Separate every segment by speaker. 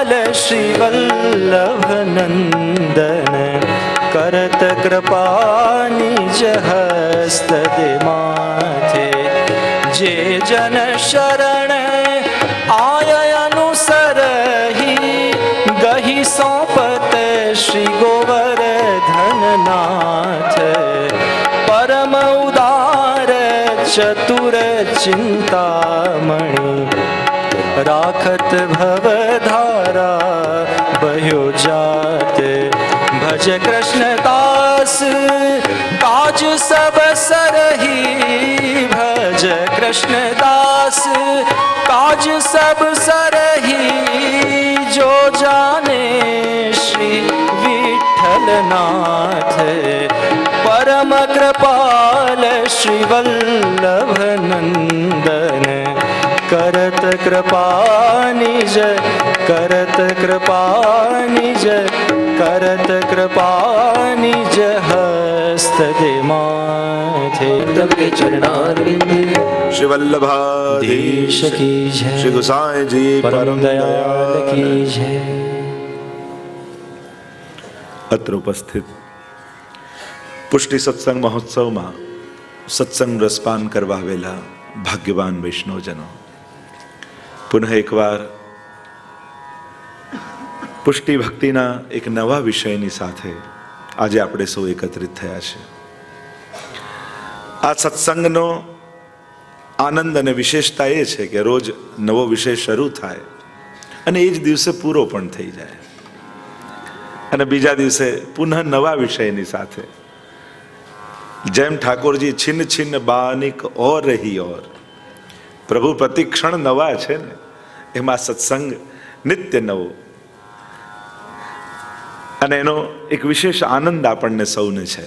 Speaker 1: कृपाल श्रीवल्लभ नंदन करत कृपा निज हस्त दे माथे जे जन शरण आय अनुसरहि गहि सौंपत श्री गोवर्धन नाथ परम उदार चतुर चिंतामणि राखत भव धारा बह्यो जात भज कृष्ण दास काज सब सरहि भज कृष्ण दास काज सब सरहि जो जाने श्री विठल नाथ परम कृपाल श्री वल्लभ नंदन करत कृपा निज करत कृपा निज करत कृपा निज हस्त दे माथे तब के चरणारविंद
Speaker 2: श्री वल्लभाधीश
Speaker 1: की जय
Speaker 2: श्री गोसाई जी
Speaker 1: परम दयाल की जय।
Speaker 2: अत्र उपस्थित પુષ્ટિ સત્સંગ મહોત્સવમાં સત્સંગ રસપાન કરવા આવેલા ભાગ્યવાન વૈષ્ણવજનો, પુનઃ એકવાર પુષ્ટિ ભક્તિના એક નવા વિષયની સાથે આજે આપણે સૌ એકત્રિત થયા છે. આ સત્સંગનો આનંદ અને વિશેષતા એ છે કે રોજ નવો વિષય શરૂ થાય અને એ જ દિવસે પૂરો પણ થઈ જાય અને બીજા દિવસે પુનઃ નવા વિષયની સાથે જેમ ઠાકોરજી છિન્ન છિન્ન બાનિક ઓર રહી ઓર, પ્રભુ પ્રતિક્ષણ નવા છે ને એમાં સત્સંગ નિત્ય નવો અને એનો એક વિશેષ આનંદ આપણને સૌને છે.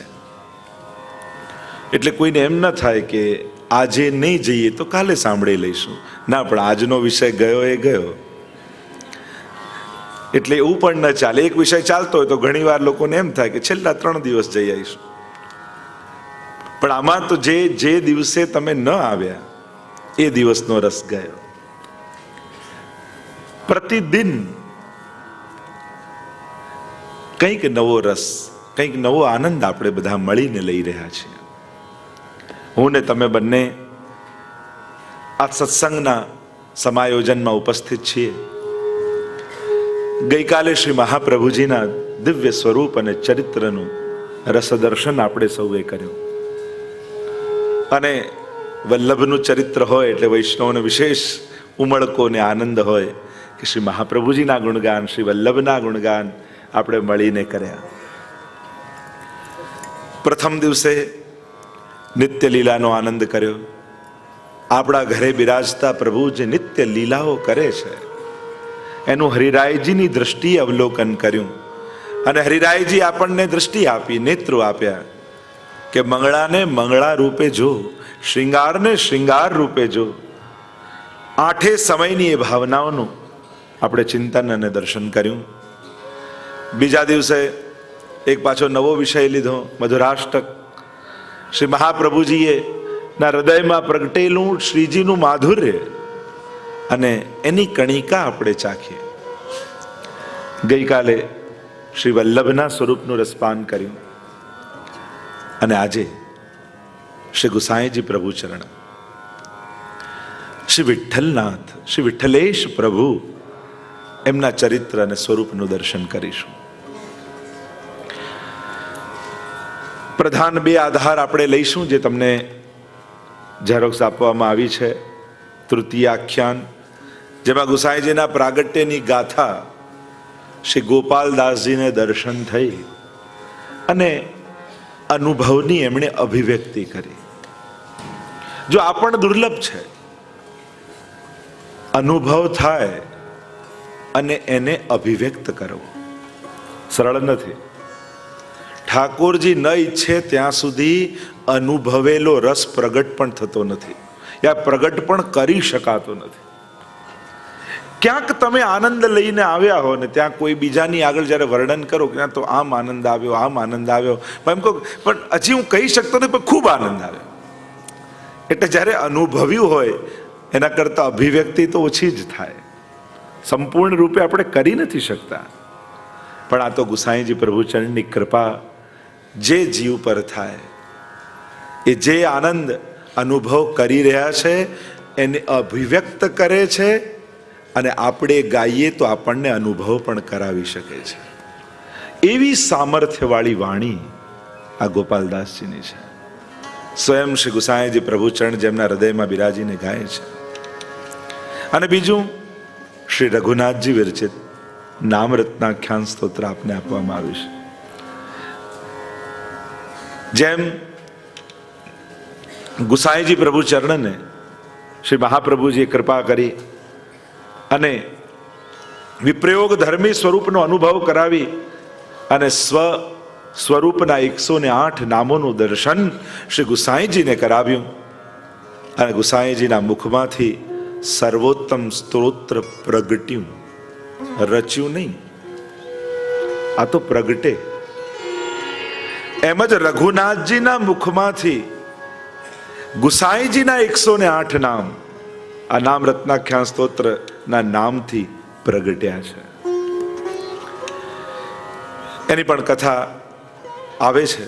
Speaker 2: એટલે કોઈને એમ ન થાય કે આજે નહીં જઈએ તો કાલે સાંભળી લઈશું, ના પણ આજનો વિષય ગયો એ ગયો. એટલે એવું પણ ન ચાલે. એક વિષય ચાલતો હોય તો ઘણી વાર લોકોને એમ થાય કે છેલ્લા 3 દિવસ જઈ આવીશું, પણ આમાં તો જે દિવસે તમે ન આવ્યા એ દિવસનો રસ ગયો. પ્રતિદિન કંઈક નવો રસ, કંઈક નવો આનંદ આપણે બધા મળીને લઈ રહ્યા છીએ. હું ને તમે બંને આ સત્સંગના સમાયોજનમાં ઉપસ્થિત છીએ. ગઈકાલે શ્રી મહાપ્રભુજીના દિવ્ય સ્વરૂપ અને ચરિત્રનું રસદર્શન આપણે સૌએ કર્યું અને વલ્લભનું ચરિત્ર હોય એટલે વૈષ્ણવને વિશેષ ઉમળકો ને આનંદ હોય કે શ્રી મહાપ્રભુજીના ગુણગાન, શ્રી વલ્લભના ગુણગાન આપણે મળીને કર્યા. પ્રથમ દિવસે નિત્ય લીલાનો આનંદ કર્યો. આપણા ઘરે બિરાજતા પ્રભુ જે નિત્ય લીલાઓ કરે છે એનું હરિરાયજીની દ્રષ્ટિએ અવલોકન કર્યું અને હરિરાયજી આપણને દ્રષ્ટિ આપી, નેત્રો આપ્યા કે મંગળાને મંગળા રૂપે જો, શ્રૃંગારને શ્રૃંગાર રૂપે જો. 8 સમયની એ ભાવનાઓનું આપણે ચિંતન અને દર્શન કર્યું. બીજા દિવસે એક પાછો નવો વિષય લીધો, મધુરાષ્ટક. શ્રી મહાપ્રભુજીએ ના હૃદયમાં પ્રગટેલું શ્રીજીનું માધુર્ય અને એની કણિકા આપણે ચાખીએ. ગઈકાલે શ્રી વલ્લભના સ્વરૂપનું રસપાન કર્યું અને આજે શ્રી ગુસાઈજી પ્રભુ ચરણ, શ્રી વિઠ્ઠલનાથ, શ્રી વિઠ્ઠલેશ પ્રભુ એમના ચરિત્ર અને સ્વરૂપનું દર્શન કરીશું. પ્રધાન 2 આધાર આપણે લઈશું જે તમને ઝેરોક્સ આપવામાં આવી છે. તૃતીય આખ્યાન, જેમાં ગુસાઈજીના પ્રાગટ્યની ગાથા શ્રી ગોપાલદાસજીને દર્શન થઈ અને અનુભવની એમણે અભિવ્યક્તિ કરી. જો આ પણ દુર્લભ છે, અનુભવ થાય અને એને અભિવ્યક્ત કરવો સરળ નથી. ઠાકોરજી ન ઈચ્છે ત્યાં સુધી અનુભવેલો રસ પ્રગટ પણ થતો નથી, યા પ્રગટ પણ કરી શકાતો નથી. ક્યાંક તમે આનંદ લઈને આવ્યા હો ને ત્યાં કોઈ બીજાની આગળ જ્યારે વર્ણન કરો કે તો આમ આનંદ આવ્યો, આમ આનંદ આવ્યો, એમ કહો પણ હજી હું કહી શકતો નહીં પણ ખૂબ આનંદ આવ્યો. એટલે જ્યારે અનુભવ્યું હોય એના કરતાં અભિવ્યક્તિ તો ઓછી જ થાય. સંપૂર્ણ રૂપે આપણે કરી નથી શકતા, પણ આ તો ગુસાઈજી પ્રભુચરણની કૃપા જે જીવ પર થાય, એ જે આનંદ અનુભવ કરી રહ્યા છે એને અભિવ્યક્ત કરે છે, અને આપણે ગાઈએ તો આપણને અનુભવ પણ કરાવી શકે છે. એવી સામર્થ્યવાળી વાણી આ ગોપાલદાસજીની છે. સ્વયં શ્રી ગુસાઈજી પ્રભુચરણ જેમના હૃદયમાં બિરાજીને ગાય છે. અને બીજું, શ્રી રઘુનાથજી વિરચિત નામરત્નાખ્યાન સ્તોત્ર આપને આપવામાં આવ્યું છે. જેમ ગુસાઈજી પ્રભુચરણને શ્રી મહાપ્રભુજીએ કૃપા કરી અને વિપ્રયોગ ધર્મી સ્વરૂપનો અનુભવ કરાવી અને સ્વરૂપના 108 નામોનું દર્શન શ્રી ગુસાઈજીને કરાવ્યું, અને ગુસાઈજીના મુખમાંથી સર્વોત્તમ સ્તોત્ર પ્રગટ્યું. રચ્યું નહીં, આ તો પ્રગટે. એમ જ રઘુનાથજીના મુખમાંથી ગુસાઈજીના 108 નામ આ નામ રત્નાખ્યાન સ્તોત્રના નામથી પ્રગટ્યા છે. એની પણ કથા આવે છે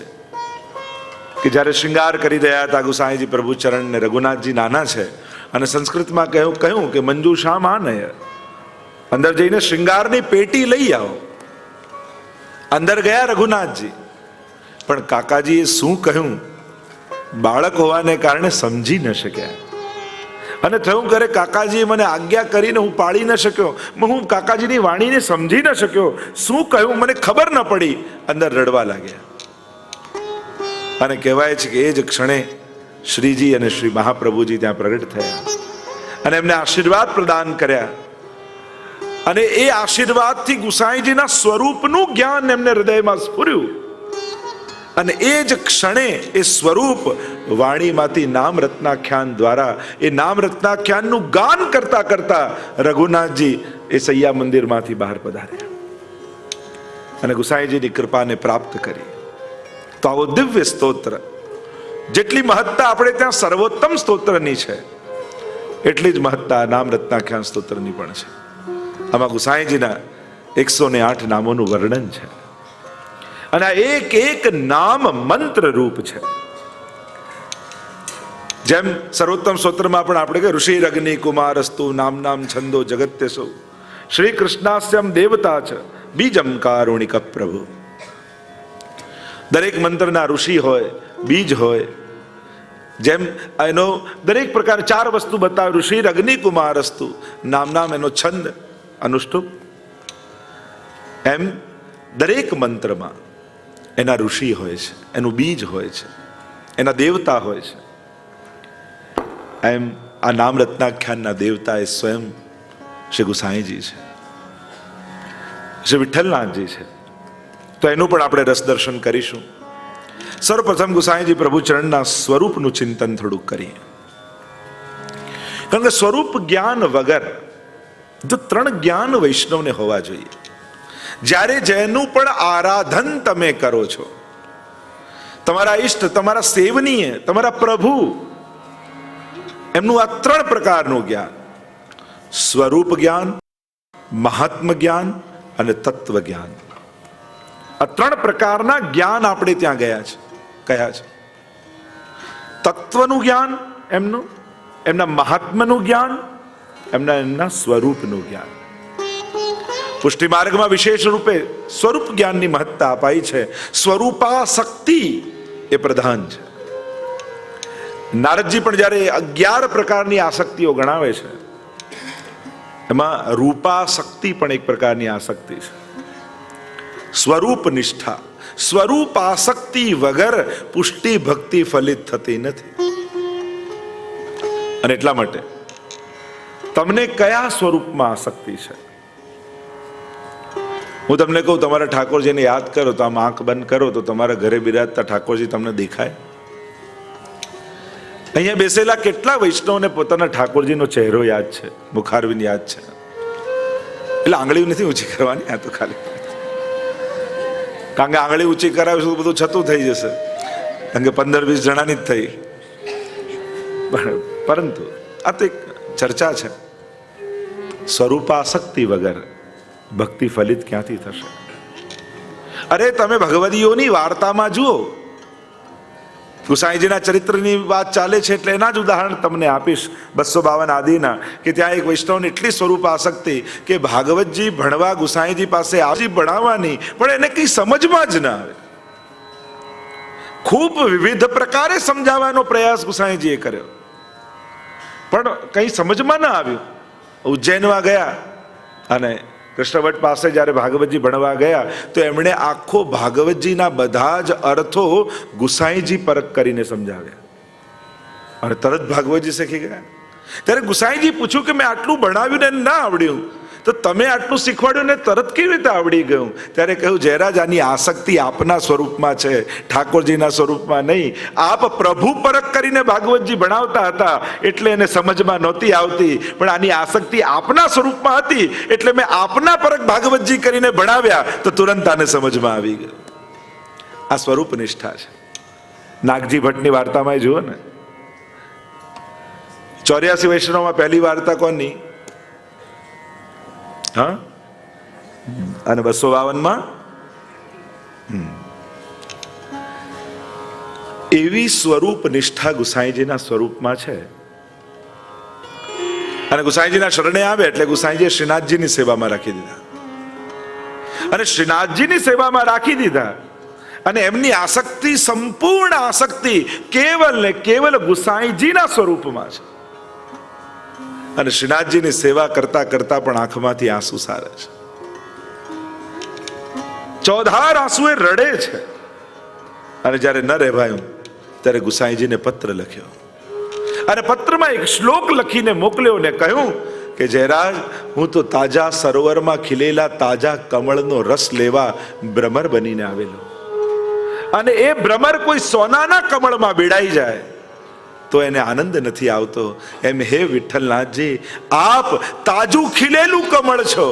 Speaker 2: કે જ્યારે શૃંગાર કરી રહ્યા હતા ગુસાઈજી પ્રભુચરણ ને, રઘુનાથજી નાના છે અને સંસ્કૃતમાં કહ્યું કે મંજુ શા માનય, અંદર જઈને શૃંગારની પેટી લઈ આવો. અંદર ગયા રઘુનાથજી, પણ કાકાજીએ શું કહ્યું બાળક હોવાને કારણે સમજી ન શક્યા, અને થયું કરે કાકાજીએ મને આજ્ઞા કરીને હું પાળી ન શક્યો, હું કાકાજીની વાણીને સમજી ન શક્યો, શું કહ્યું મને ખબર ન પડી. અંદર રડવા લાગ્યા. અને કહેવાય છે કે એ જ ક્ષણે શ્રીજી અને શ્રી મહાપ્રભુજી ત્યાં પ્રગટ થયા અને એમને આશીર્વાદ પ્રદાન કર્યા. અને એ આશીર્વાદથી ગુસાઈજીના સ્વરૂપનું જ્ઞાન એમને હૃદયમાં સ્ફુર્યું, અને એ જ ક્ષણે એ સ્વરૂપ વાણીમાંથી નામ રત્નાખ્યાન દ્વારા એ નામ રત્નાખ્યાનનું ગાન કરતા કરતા રઘુનાથજી એ સૈયા મંદિરમાંથી બહાર પધાર્યા અને ગુસાઈજીની કૃપાને પ્રાપ્ત કરી. તો આવો દિવ્ય સ્તોત્ર, જેટલી મહત્તા આપણે ત્યાં સર્વોત્તમ સ્તોત્રની છે, એટલી જ મહત્તા નામ રત્નાખ્યાન સ્તોત્રની પણ છે. આમાં ગુસાઈજીના 108 નામોનું વર્ણન છે, અને આ એક એક નામ મંત્ર રૂપ છે. જેમ સર્વોત્તમ સ્તોત્રમાં પણ આપણે કે ઋષિ અગ્નિ કુમારસ્તુ નામ નામ છંદો જગત્યસો શ્રી કૃષ્ણાસ્યમ દેવતા છે બીજમ કારુણિક પ્રભુ. દરેક મંત્રના ઋષિ હોય, બીજ હોય. જેમ એનો દરેક પ્રકાર 4 વસ્તુ બતાવે. ઋષિ અગ્નિ કુમારસ્તુ નામ નામ એનો છંદ અનુષ્ટુપ. એમ દરેક મંત્રમાં એના ઋષિ હોય છે, એનું બીજ હોય છે, એના દેવતા હોય છે. એમ આ નામ રત્નાખ્યાનના દેવતા એ સ્વયં શ્રી ગુસાઈજી છે, શ્રી વિઠ્ઠલનાથજી છે. તો એનું પણ આપણે રસ દર્શન કરીશું. સર્વપ્રથમ ગુસાઈજી પ્રભુચરણના સ્વરૂપનું ચિંતન થોડુંક કરીએ, કારણ કે સ્વરૂપ જ્ઞાન વગર જો 3 જ્ઞાન વૈષ્ણવને હોવા જોઈએ. જ્યારે જેનું પણ આરાધન તમે કરો છો, તમારા ઈષ્ટ, તમારા સેવનીય, તમારા પ્રભુ, એમનું આ 3 પ્રકારનું જ્ઞાન, સ્વરૂપ જ્ઞાન, મહાત્મ જ્ઞાન અને તત્વ જ્ઞાન, આ 3 પ્રકારના જ્ઞાન આપણે ત્યાં ગયા છે, કયા છે. તત્વનું જ્ઞાન એમનું, એમના મહાત્મનું જ્ઞાન, એમના સ્વરૂપનું જ્ઞાન. પુષ્ટિ માર્ગમાં વિશેષ રૂપે સ્વરૂપ જ્ઞાનની મહત્તા અપાઈ છે. સ્વરૂપાસક્તિ એ પ્રધાન છે. નારદજી પણ જ્યારે 11 પ્રકારની આસક્તિઓ ગણાવે છે, એમાં રૂપાસક્તિ પણ એક પ્રકારની આસક્તિ છે. સ્વરૂપ નિષ્ઠા, સ્વરૂપાસક્તિ વગર પુષ્ટિ ભક્તિ ફલિત થતી નથી. અને એટલા માટે તમને કયા સ્વરૂપમાં આસક્તિ છે? હું તમને કહું, તમારા ઠાકોરજીને યાદ કરો તો આમ આંખ બંધ કરો તો તમારા ઘરે બિરાજતા ઠાકોરજી તમને દેખાય. અહીંયા બેસેલા કેટલા વૈષ્ણવને પોતાના ઠાકોરજીનો ચહેરો યાદ છે, મુખારવિંદ યાદ છે. એટલે આંગળી નથી ઊંચી કરવાની, આ તો ખાલી, કારણ કે આંગળી ઊંચી કરાવીશું તો બધું છતું થઈ જશે, કારણ કે 15-20 જણાની જ થઈ. પરંતુ આ તો એક ચર્ચા છે. સ્વરૂપાસક્તિ વગર ભક્તિ ફલિત ક્યાંથી થશે? અરે તમે ભગવદીઓની વાર્તામાં જુઓ, ગુસાઈજીના ચરિત્રની વાત ચાલે છે એટલે એના જ ઉદાહરણ તમને આપીશ 252 આદિના, કે ત્યાં એક વૈષ્ણવની એટલી સ્વરૂપ આસક્તિ કે ભાગવતજી ભણવા ગુસાઈજી પાસે આવી ભણાવવાની, પણ એને કંઈ સમજમાં જ ના આવે. ખૂબ વિવિધ પ્રકારે સમજાવવાનો પ્રયાસ ગુસાઈજીએ કર્યો, પણ કંઈ સમજમાં ના આવ્યું. ઉજ્જૈનમાં ગયા અને કૃષ્ણવટ પાસે જ્યારે ભાગવતજી ભણવા ગયા તો એમણે આખો ભાગવતજીના બધા જ અર્થો ગુસાઈજી પરખ કરીને સમજાવ્યા અને તરત ભાગવતજી શીખી ગયા. ત્યારે ગુસાઈજી પૂછ્યું કે મેં આટલું ભણાવ્યું ને ના આવડ્યું, તો તમે આટલું શીખવાડ્યું ને તરત કેવી રીતે આવડી ગયું? ત્યારે કહ્યું, જયરાજ આની આસક્તિ આપના સ્વરૂપમાં છે, ઠાકોરજીના સ્વરૂપમાં નહીં. આપ પ્રભુ પરખ કરીને ભાગવતજી ભણાવતા હતા એટલે એને સમજમાં નહોતી આવતી, પણ આની આસક્તિ આપના સ્વરૂપમાં હતી એટલે મેં આપના પરખ ભાગવતજી કરીને ભણાવ્યા તો તુરંત આને સમજમાં આવી ગયું. આ સ્વરૂપ નિષ્ઠા છે. નાગજી ભટ્ટની વાર્તામાં જુઓ ને, 84 વૈષ્ણવમાં પહેલી વાર્તા કોની? હા, અને 252માં એવી સ્વરૂપ નિષ્ઠા ગુસાઈજીના સ્વરૂપમાં છે. અને ગુસાઈજીના શરણે આવે એટલે ગુસાઈજીએ શ્રીનાથજીની સેવામાં રાખી દીધા, અને શ્રીનાથજીની સેવામાં રાખી દીધા, અને એમની આસક્તિ, સંપૂર્ણ આસક્તિ કેવલ ને કેવલ ગુસાઈજીના સ્વરૂપમાં છે. અને શ્રીનાથજીની સેવા કરતા કરતા પણ આંખમાંથી આંસુ સારે છે. ચોધાર આંસુએ રડે છે. અને જ્યારે ન રહેવાયું ત્યારે ગુસાઈજીને પત્ર લખ્યો, અને પત્રમાં એક શ્લોક લખીને મોકલ્યો ને કહ્યું કે જયરાજ, હું તો તાજા સરોવરમાં ખીલેલા તાજા કમળનો રસ લેવા ભ્રમર બનીને આવેલો, અને એ ભ્રમર કોઈ સોનાના કમળમાં બેડાઈ જાય તો એને આનંદ નથી આવતો. એમ હે વિઠ્ઠલનાથજી, આપ તાજું ખીલેલું કમળ છો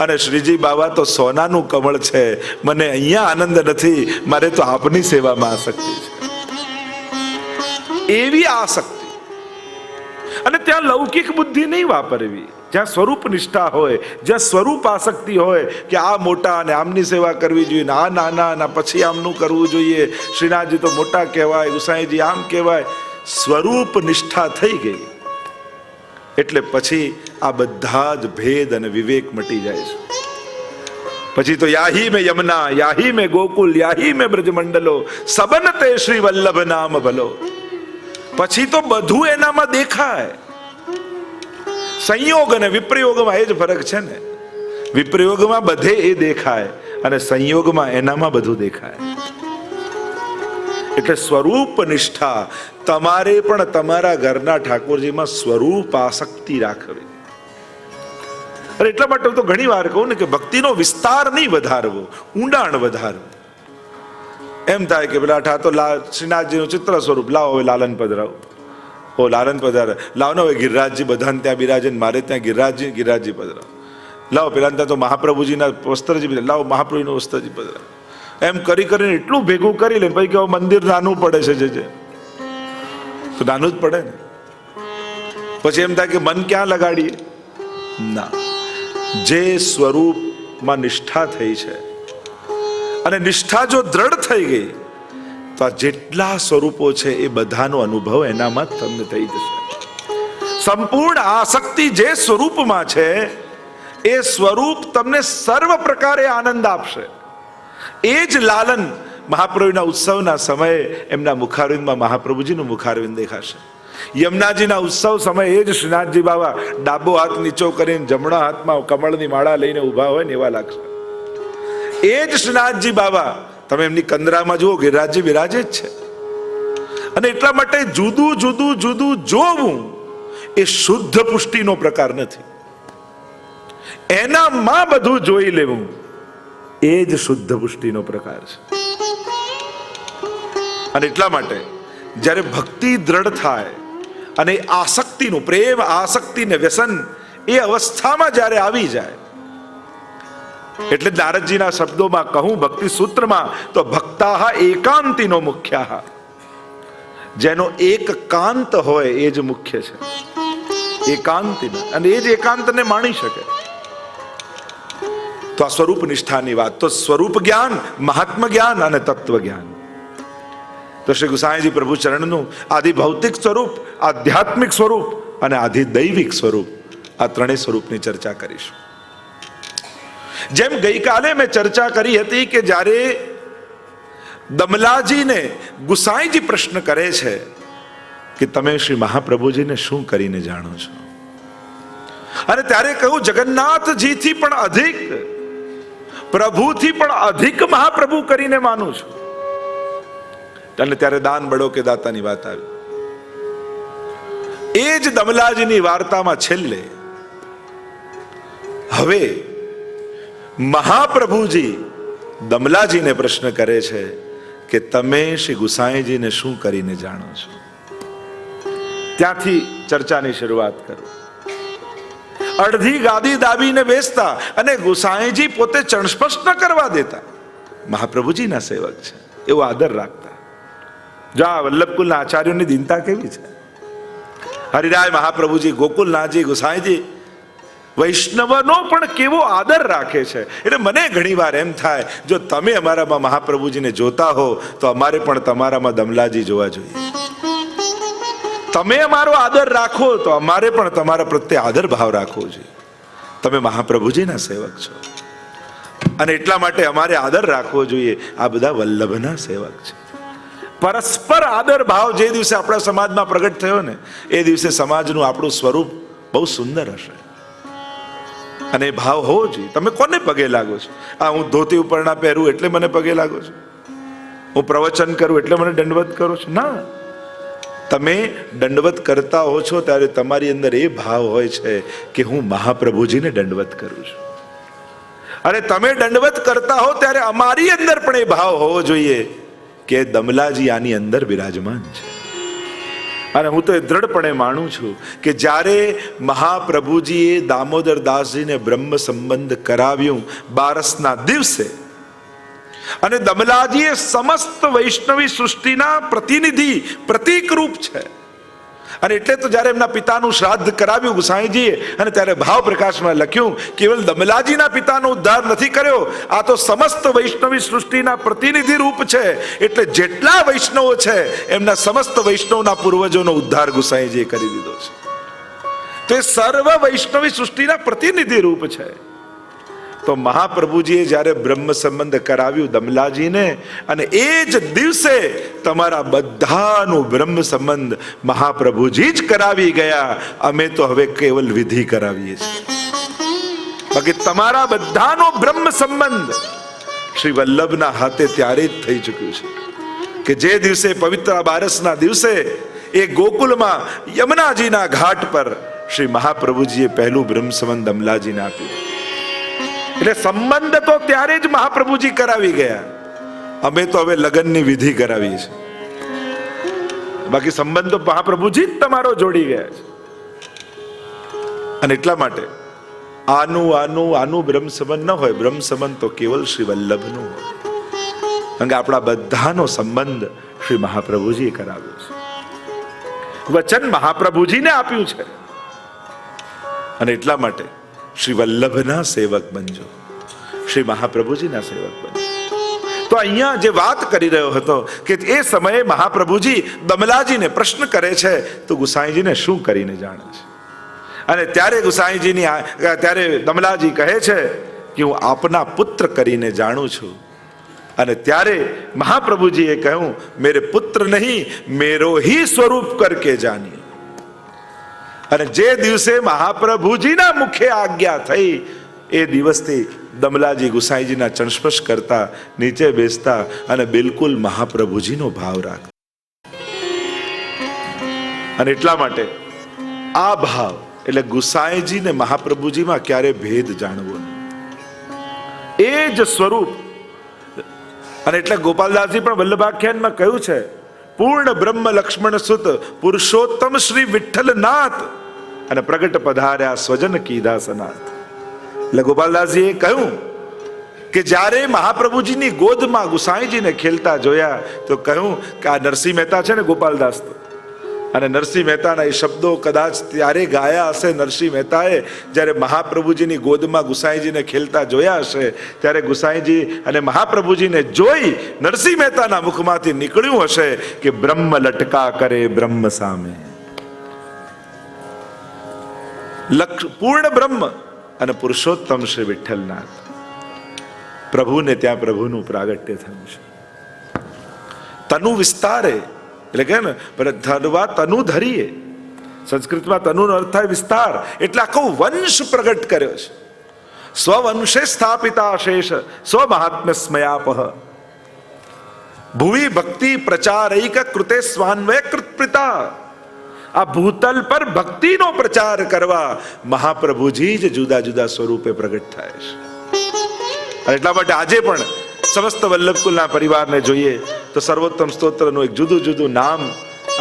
Speaker 2: અને શ્રીજી બાબા તો સોનાનું કમળ છે. મને અહીંયા આનંદ નથી, મારે તો આપની સેવામાં આસક્તિ છે. એવી આસક્તિ. અને ત્યાં લૌકિક બુદ્ધિ નહીં વાપરવી. જ્યાં સ્વરૂપ નિષ્ઠા હોય, જ્યાં સ્વરૂપ આસક્તિ હોય કે આ મોટા અને આમની સેવા કરવી જોઈએ, આ નાના ના પછી આમનું કરવું જોઈએ, શ્રીનાથજી તો મોટા કહેવાય, ગુસાઈજી આમ કહેવાય, સ્વરૂપ નિષ્ઠા થઈ ગઈ એટલે પછી આ બધા જ ભેદ અને વિવેક મટી જાય છે. પછી તો યાહી મેં યમુના, યાહી મેં ગોકુલ, યાહી મેં બ્રજમંડલો, સબન તે શ્રી વલ્લભ નામ ભલો. પછી તો બધું એનામાં દેખાય. સંયોગ અને વિપ્રયોગમાં એ જ ફરક છે ને. વિપ્રયોગમાં બધે એ દેખાય અને સંયોગમાં એનામાં બધું દેખાય. એટલે સ્વરૂપ નિષ્ઠા તમારે પણ તમારા ઘરના ઠાકોરજીમાં સ્વરૂપ આસક્તિ રાખવી. અને એટલા માટે તો ઘણી વાર કહું ને કે ભક્તિનો વિસ્તાર નહીં વધારવો, ઊંડાણ વધારવું. એમ થાય કે પેલા ઠા તો શ્રીનાથજીનું ચિત્ર સ્વરૂપ લાવો, હવે લાલન પધરાવો. ઓ લાલન પધારે, લાવો ને હવે ગિરિરાજજી બધાને ત્યાં બિરાજે, મારે ત્યાં ગિરિરાજજી પધરાવો. લાવો પેલા ત્યાં તો મહાપ્રભુજીના વસ્ત્રજી, લાવો મહાપ્રભુનું વસ્ત્રજી પધરાવો. એમ કરી કરીને એટલું ભેગું કરી લે પછી કે મંદિર નાનું પડે છે, જે તો નાનું જ પડે ને. પછી એમ થાય કે મન ક્યાં લગાડીએ? ના, જે સ્વરૂપમાં નિષ્ઠા થઈ છે અને નિષ્ઠા જો દ્રઢ થઈ ગઈ તો આ જેટલા સ્વરૂપો છે એ બધાનો અનુભવ એનામાં જ તમને થઈ જશે. સંપૂર્ણ આસક્તિ જે સ્વરૂપમાં છે એ સ્વરૂપ તમને સર્વ પ્રકારે આનંદ આપશે. એ જ લાલન મહાપ્રભુના ઉત્સવના સમયે એમના મુખારવિંદમાં મહાપ્રભુજીનું મુખારવિંદ દેખાશે. યમુનાજીના ઉત્સવ સમયે એ જ શ્રીનાથજી બાબા ડાબો હાથ નીચો કરીને જમણા હાથમાં કમળની માળા લઈને ઊભા હોય ને એવા લાગશે. એ જ શ્રીનાથજી બાબા તમે એમની કંદરામાં જુઓ, ગિરિરાજજી બિરાજે જ છે. અને એટલા માટે જુદું જુદું જુદું જોવું એ શુદ્ધ પુષ્ટિનો પ્રકાર નથી. એનામાં બધું જોઈ લેવું એ જ શુદ્ધ પુષ્ટિનો પ્રકાર છે. અને એટલા માટે જ્યારે ભક્તિ દ્રઢ થાય અને આસક્તિનું, પ્રેમ આસક્તિ ને વ્યસન એ અવસ્થામાં જ્યારે આવી જાય, એટલે નારદજીના શબ્દોમાં કહું ભક્તિ સૂત્રમાં તો ભક્તાહ એકાંતિનો મુખ્યાહ, જેનો એક કાંત હોય એ જ મુખ્ય છે. એકાંતિના, અને એ જ એકાંતને માણી શકે. તો આ સ્વરૂપ નિષ્ઠાની વાત. તો સ્વરૂપ જ્ઞાન, મહાત્મ જ્ઞાન અને તત્વ જ્ઞાન. તો શ્રી ગુસાઈજી પ્રભુ ચરણનું આદિ ભૌતિક સ્વરૂપ, આધ્યાત્મિક સ્વરૂપ અને આદિ દૈવિક સ્વરૂપ, આ ત્રણેય સ્વરૂપની ચર્ચા કરીશું. જેમ ગઈકાલે મેં ચર્ચા કરી હતી કે જ્યારે દમલાજીને ગુસાઈજી પ્રશ્ન કરે છે કે તમે શ્રી મહાપ્રભુજીને શું કરીને જાણો છો, અને ત્યારે કહ્યું જગન્નાથજીથી પણ અધિક, પ્રભુથી પણ અધિક મહાપ્રભુ કરીને માનું છું. અને ત્યારે દાન બળો કે દાતાની વાત આવી. એ જ દમલાજીની વાર્તામાં છેલ્લે હવે મહાપ્રભુજી દમલાજીને પ્રશ્ન કરે છે કે તમે શ્રી ગુસાઈજીને શું કરીને જાણો છો. ત્યાંથી ચર્ચાની શરૂઆત કરું. અડધી ગાદી દાબીને બેસતા અને ગુસાઈજી પોતે ચણસ્પર્શ ન કરવા દેતા. મહાપ્રભુજીના સેવક છે એવો આદર રાખતા. જો આ વલ્લભકુલના આચાર્યોની દિનતા કેવી છે. હરિરાય મહાપ્રભુજી, ગોકુલનાથજી, ગુસાઈજી વૈષ્ણવનો પણ કેવો આદર રાખે છે. એટલે મને ઘણી વાર એમ થાય, જો તમે અમારામાં મહાપ્રભુજીને જોતા હો તો અમારે પણ તમારામાં દમલાજી જોવા જોઈએ. તમે અમારો આદર રાખો તો અમારે પણ તમારા પ્રત્યે આદર ભાવ રાખવો જોઈએ. તમે મહાપ્રભુજીના સેવક છો અને એટલા માટે અમારે આદર રાખવો જોઈએ. આ બધા વલ્લભના સેવક છે. પરસ્પર આદર ભાવ જે દિવસે આપણા સમાજમાં પ્રગટ થયો ને, એ દિવસે સમાજનું આપણું સ્વરૂપ બહુ સુંદર હશે. અને એ ભાવ હોવો જોઈએ. તમે કોને પગે લાગો છો? આ હું ધોતી ઉપરના પહેરું એટલે મને પગે લાગો છો? હું પ્રવચન કરું એટલે મને દંડવત કરો છો? ના. તમે દંડવત કરતા હો છો ત્યારે તમારી અંદર એ ભાવ હોય છે કે હું મહાપ્રભુજીને દંડવત કરું છું. અને તમે દંડવત કરતા હો ત્યારે અમારી અંદર પણ એ ભાવ હોવો જોઈએ કે દમલાજી આની અંદર બિરાજમાન છે. અને હું તો એ દ્રઢપણે માનું છું કે જ્યારે મહાપ્રભુજીએ દામોદર દાસજીને બ્રહ્મ સંબંધ કરાવ્યું બારસના દિવસે, અને દમલાજીએ સમસ્ત વૈષ્ણવી સૃષ્ટિના પ્રતિનિધિ, પ્રતીક રૂપ છે. અને એટલે તો જ્યારે એમના પિતાનું શ્રાદ્ધ કરાવ્યું ગુસાઈજીએ, અને ત્યારે ભાવ પ્રકાશમાં લખ્યું કેવલ દમલાજીના પિતાનો ઉદ્ધાર નથી કર્યો, આ તો સમસ્ત વૈષ્ણવી સૃષ્ટિના પ્રતિનિધિ રૂપ છે. એટલે જેટલા વૈષ્ણવો છે એમના સમસ્ત વૈષ્ણવના પૂર્વજોનો ઉદ્ધાર ગુસાઈજીએ કરી દીધો છે. તો એ સર્વ વૈષ્ણવી સૃષ્ટિના પ્રતિનિધિ રૂપ છે. તો મહાપ્રભુજીએ જ્યારે બ્રહ્મ સંબંધ કરાવ્યું દમલાજીને, અને એ જ દિવસે તમારા બધાનું બ્રહ્મ સંબંધ મહાપ્રભુજી જ કરાવી ગયા. અમે તો હવે કેવલ વિધિ કરાવીએ છીએ. બાકી તમારા બધાનો બ્રહ્મ સંબંધ શ્રી વલ્લભના હાથે ત્યારે જ થઈ ચૂક્યું છે કે જે દિવસે પવિત્ર બારસના દિવસે એ ગોકુલમાં યમુનાજીના ઘાટ પર શ્રી મહાપ્રભુજીએ પહેલું બ્રહ્મ સંબંધ દમલાજીને આપ્યું. એટલે સંબંધ તો ત્યારે જ મહાપ્રભુજી કરાવી ગયા. અમે તો હવે લગ્નની વિધિ કરાવીએ છીએ. બાકી સંબંધ તો મહાપ્રભુજી જ તમારો જોડી ગયા છે. અને એટલા માટે આનું બ્રહ્મ સંબંધ ન હોય. બ્રહ્મ સંબંધ તો કેવલ શ્રી વલ્લભનું હોય. કારણ કે આપણા બધાનો સંબંધ શ્રી મહાપ્રભુજીએ કરાવ્યો છે. વચન મહાપ્રભુજીને આપ્યું છે. અને એટલા માટે શ્રી વલ્લભના સેવક બનજો, શ્રી મહાપ્રભુજીના સેવક બનજો. તો અહીંયા જે વાત કરી રહ્યો હતો કે એ સમયે મહાપ્રભુજી દમલાજીને પ્રશ્ન કરે છે તો ગુસાઈજીને શું કરીને જાણે છે. અને ત્યારે ત્યારે દમલાજી કહે છે કે હું આપના પુત્ર કરીને જાણું છું. અને ત્યારે મહાપ્રભુજીએ કહ્યું મેરે પુત્ર નહીં મેરો ही સ્વરૂપ કરકે જાની. અને જે દિવસે મહાપ્રભુજીના મુખે આજ્ઞા થઈ એ દિવસથી દમલાજી ગુસાઈજીના ચણસ્પર્શ કરતા, નીચે બેસતા અને બિલકુલ મહાપ્રભુજીનો ભાવ રાખતા. અને એટલા માટે આ ભાવ એટલે ગુસાઈજી ને મહાપ્રભુજીમાં ક્યારે ભેદ જાણવો નહીં. એ જ સ્વરૂપ. અને એટલે ગોપાલદાસજી પણ વલ્લભાખ્યાનમાં કહ્યું છે પૂર્ણ બ્રહ્મ લક્ષ્મણ સુત પુરુષોત્તમ શ્રી વિઠ્ઠલનાથ અને પ્રગટ પધાર્યા સ્વજન કીધા સનાથ. એટલે ગોપાલદાસજીએ કહ્યું કે જ્યારે મહાપ્રભુજીની ગોદમાં ગુસાઈજીને ખેલતા જોયા તો કહ્યું કે આ નરસિંહ મહેતા છે ને ગોપાલદાસ, તો અને નરસિંહ મહેતાના એ શબ્દો કદાચ ત્યારે ગાયા હશે નરસિંહ મહેતાએ, જ્યારે મહાપ્રભુજીની ગોદમાં ગુસાઈજીને ખેલતા જોયા હશે, ત્યારે ગુસાઈજી અને મહાપ્રભુજીને જોઈ નરસિંહ મહેતાના મુખમાંથી નીકળ્યું હશે કે બ્રહ્મ લટકા કરે બ્રહ્મ સામે. પૂર્ણ બ્રહ્મ અને પુરુષોત્તમ શ્રી વિઠ્ઠલનાથ, પ્રભુને ત્યાં પ્રભુનું પ્રાગટ્ય થયું છે. તનુ વિસ્તારે એટલે કે ને ધરવા તનુ ધરીએ, સંસ્કૃતમાં તનુનો અર્થ થાય વિસ્તાર, એટલે આખો વંશ પ્રગટ કર્યો છે. સ્વવંશે સ્થાપિતા શેષ સ્વમહાત્મ્ય સ્મયાપહ ભુવિ ભક્તિ પ્રચારૈક કૃતે સ્વાન્વય કૃતપિતા. આ ભૂતલ પર ભક્તિનો પ્રચાર કરવા મહાપ્રભુજી જ જુદા જુદા સ્વરૂપે પ્રગટ થાય છે. અને એટલા માટે આજે પણ સમસ્ત વલ્લભકુલના પરિવારને જોઈએ તો સર્વોત્તમ સ્તોત્રનું એક જુદું જુદું નામ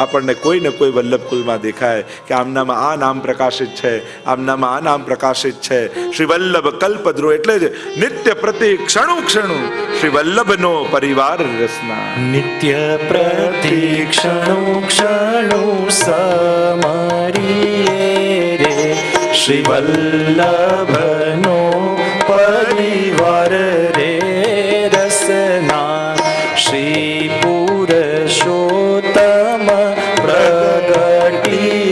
Speaker 2: આપણને કોઈ ને કોઈ વલ્લભકુલમાં દેખાય કે આમનામાં આ નામ પ્રકાશિત છે, આમનામાં આ નામ પ્રકાશિત છે. શ્રી વલ્લભ કલ્પદ્રુમ એટલે જ નિત્ય પ્રતિ ક્ષણુ ક્ષણુ શ્રી વલ્લભનો પરિવાર રસના.
Speaker 1: નિત્ય પ્રતિ ક્ષણુ ક્ષણુ સમરીએ રે શ્રી વલ્લભનો પરિવાર રે રસના. શ્રી પુરુષોત્તમ પ્રગટિયા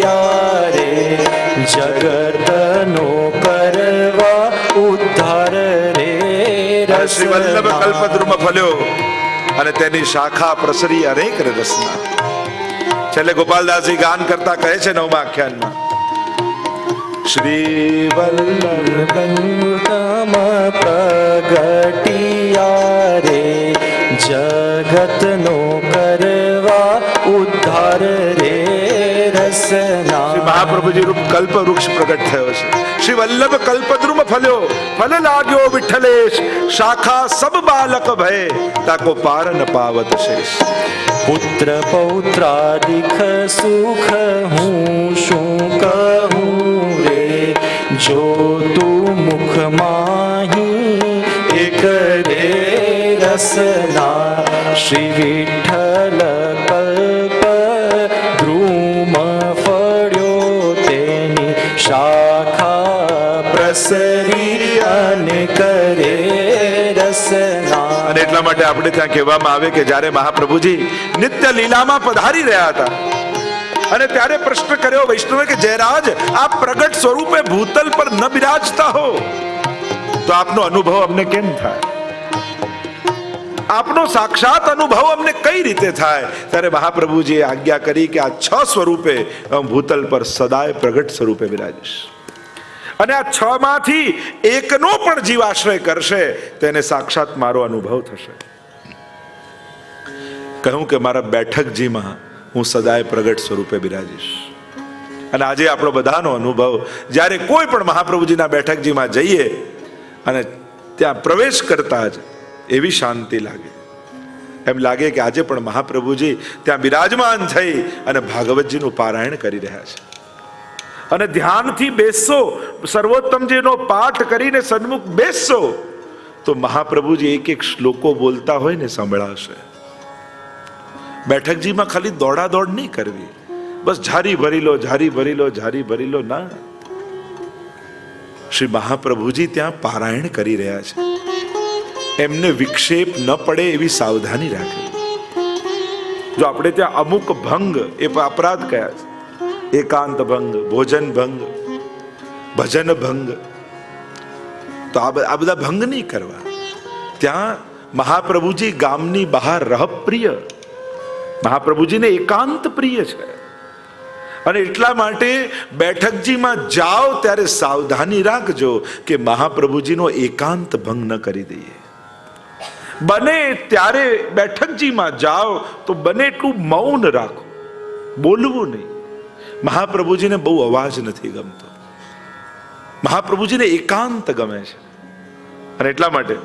Speaker 1: રે જગતનો કરવા ઉદ્ધાર રે રસના.
Speaker 2: શ્રી વલ્લભ કલ્પદ્રુમ ફલ્યો અને તેની શાખા પ્રસરી અનેક રસના. છેલ્લે ગોપાલદાસજી ગાન કરતા કહે છે નવમા આખ્યાનમાં, શ્રી વલ્લભ
Speaker 1: પ્રગટિયા રે જગતનો કરવા ઉદ્ધાર રે રસના.
Speaker 2: શ્રી મહાપ્રભુજી રૂપ કલ્પ વૃક્ષ પ્રગટ થયો છે. શ્રી વલ્લભ કલ્પદ્રુમ ફલ્યો, ફલ લાગ્યો વિઠ્ઠલેશ, શાખા સબ બાલક ભય તાકો પાર ન પાવત શેષ.
Speaker 1: પુત્ર પૌત્રાદિક સુખ હું શું કહું રે, જો તું મુખ માહી એક રે રસના. શ્રી વિઠ્ઠલ કલ્પ દ્રુમ ફળ્યો તેની શાખા પ્રસરી અને કરે રસના.
Speaker 2: અને એટલા માટે આપણે ત્યાં કહેવામાં આવે કે જ્યારે મહાપ્રભુજી નિત્ય લીલામાં પધારી રહ્યા હતા અને ત્યારે પ્રશ્ન કર્યો વૈષ્ણવે કે જયરાજ આપ પ્રગટ સ્વરૂપે ભૂતલ પર ન બિરાજતા હો તો આપનો અનુભવ અમને કેમ થાય, આપનો સાક્ષાત અનુભવ અમને કઈ રીતે થાય? ત્યારે મહાપ્રભુજીએ આજ્ઞા કરી કે આ 6 સ્વરૂપે ભૂતલ પર સદાય પ્રગટ સ્વરૂપે બિરાજીશ અને આ 6 માંથી એકનો પણ જીવ આશ્રય કરશે તેને સાક્ષાત મારો અનુભવ થશે. કહ્યું કે મારા બેઠકજીમાં હું સદાય પ્રગટ સ્વરૂપે બિરાજીશ. અને આજે આપણો બધાનો અનુભવ, જ્યારે કોઈ પણ મહાપ્રભુજીના બેઠકજીમાં જઈએ અને ત્યાં પ્રવેશ કરતા જ એવી શાંતિ લાગે, એમ લાગે કે આજે પણ મહાપ્રભુજી ત્યાં બિરાજમાન થઈ અને ભાગવતજીનું પારાયણ કરી રહ્યા છે. અને ધ્યાનથી બેસશો, સર્વોત્તમજીનો પાઠ કરીને સન્મુખ બેસશો તો મહાપ્રભુજી એક એક શ્લોકો બોલતા હોય ને સંભળાશે. બેઠકજીમાં ખાલી દોડાદોડ નહીં કરવી, બસ ઝારી ભરી લો, ઝારી ભરી લો, ઝારી ભરી લો ના. શ્રી મહાપ્રભુજી ત્યાં પારાયણ કરી રહ્યા છે, એમને વિક્ષેપ ન પડે એવી સાવધાની રાખવી. જો આપણે ત્યાં અમુક ભંગ, એ અપરાધ કયા છે, એકાંત ભંગ, ભોજન ભંગ, ભજન ભંગ, તો આ બધા ભંગ નહીં કરવા. ત્યાં મહાપ્રભુજી ગામની બહાર રહપ્રિય, મહાપ્રભુજીને એકાંત પ્રિય છે અને એટલા માટે બેઠકજીમાં જાઓ ત્યારે સાવધાની રાખજો કે મહાપ્રભુજીનો એકાંત ભંગ ન કરી દઈએ. બને ત્યારે બેઠકજીમાં જાઓ તો બને એટલું મૌન રાખો, બોલવું નહીં. મહાપ્રભુજીને બહુ અવાજ નથી ગમતો, મહાપ્રભુજીને એકાંત ગમે છે. અને એટલા માટે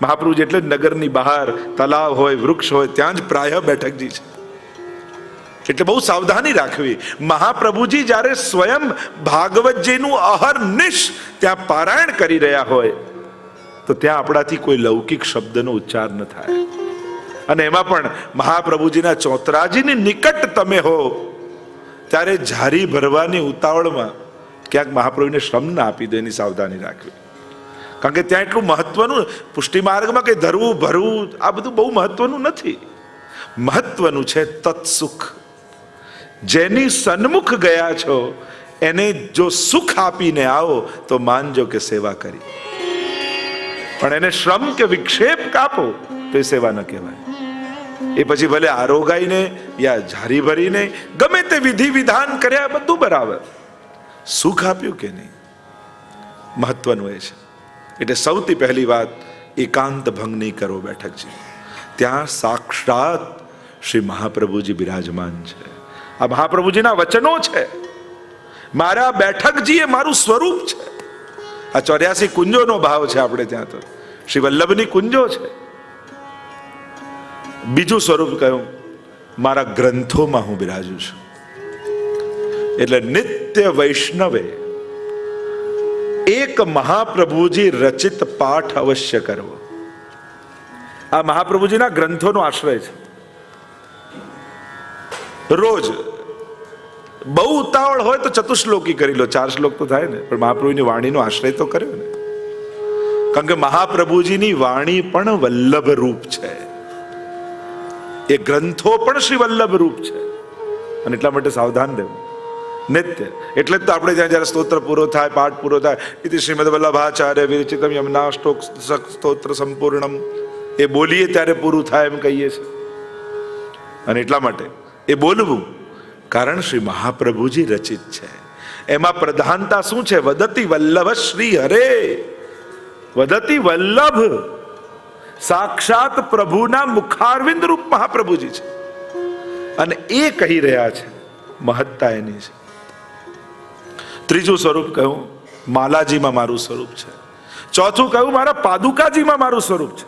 Speaker 2: મહાપ્રભુજી એટલે જ નગરની બહાર તલાવ હોય, વૃક્ષ હોય ત્યાં જ પ્રાય બેઠકજી છે. એટલે બહુ સાવધાની રાખવી. મહાપ્રભુજી જ્યારે સ્વયં ભાગવતજીનું અહર્નિશ ત્યાં પારાયણ કરી રહ્યા હોય તો ત્યાં આપણાથી કોઈ લૌકિક શબ્દનો ઉચ્ચાર ન થાય. અને એમાં પણ મહાપ્રભુજીના ચોતરાજીની નિકટ તમે હો ત્યારે ઝારી ભરવાની ઉતાવળમાં ક્યાંક મહાપ્રભુને શ્રમ ના આપી દો, એની સાવધાની રાખવી. કારણ કે ત્યાં એટલું મહત્વનું પુષ્ટિ માર્ગમાં કંઈ ધરવું ભરવું આ બધું બહુ મહત્વનું નથી. મહત્વનું છે તત્સુખ. જેની સન્મુખ ગયા છો એને જો સુખ આપીને આવો તો માનજો કે સેવા કરી. પણ એને શ્રમ કે વિક્ષેપ કાપો તો એ સેવા ન કહેવાય. એ પછી ભલે આરોગાઈને યા ઝારી ભરીને ગમે તે વિધિ વિધાન કર્યા બધું બરાબર, સુખ આપ્યું કે નહીં, મહત્વનું એ છે. એટલે સૌથી પહેલી વાત, એકાંત ભંગ નહીં કરો બેઠકજી. ત્યાં સાક્ષાત શ્રી મહાપ્રભુજી બિરાજમાન છે. આ મહાપ્રભુજીના વચનો છે. મારા બેઠકજી એ મારું સ્વરૂપ છે. આ 84 કુંજોનો ભાવ છે આપણે ત્યાં તો. શ્રી વલ્લભની કુંજો છે. બીજું સ્વરૂપ કહ્યું, મારા ગ્રંથોમાં હું બિરાજું છું. એટલે નિત્ય વૈષ્ણવે એક મહાપ્રભુજી રચિત પાઠ અવશ્ય કરવો. આ મહાપ્રભુજીના ગ્રંથોનો આશ્રય છે. રોજ બહુ ઉતાવળ હોય તો ચતુશ્લોકી કરી લો, 4 શ્લોક તો થાય ને, પણ મહાપ્રભુની વાણીનો આશ્રય તો કર્યો ને. કારણ કે મહાપ્રભુજીની વાણી પણ વલ્લભ રૂપ છે, એ ગ્રંથો પણ શ્રી વલ્લભ રૂપ છે. અને એટલા માટે સાવધાન રહેવું નિત્ય. એટલે જ તો આપણે ત્યાં જયારે સ્તોત્ર પૂરો થાય, પાઠ પૂરો થાય, ઇતિ શ્રીમદ વલ્લભાચાર્ય વિરચિતમ યમનાષ્ટોક સ્તોત્ર સંપૂર્ણમ, એ બોલીએ ત્યારે પૂરું થાય એમ કહીએ છીએ. અને એટલા માટે એ બોલવું, કારણ શ્રી મહાપ્રભુજી રચિત છે. એમાં પ્રધાનતા શું છે? વદતી વલ્લભ શ્રી હરે. વદતી વલ્લભ, સાક્ષાત પ્રભુના મુખારવિંદ રૂપ મહાપ્રભુજી છે. અને એ કહી રહ્યા છે, મહત્તા એની છે. ત્રીજું સ્વરૂપ કહ્યું, માલાજીમાં મારું સ્વરૂપ છે. ચોથું કહ્યું, મારા પાદુકાજીમાં મારું સ્વરૂપ છે.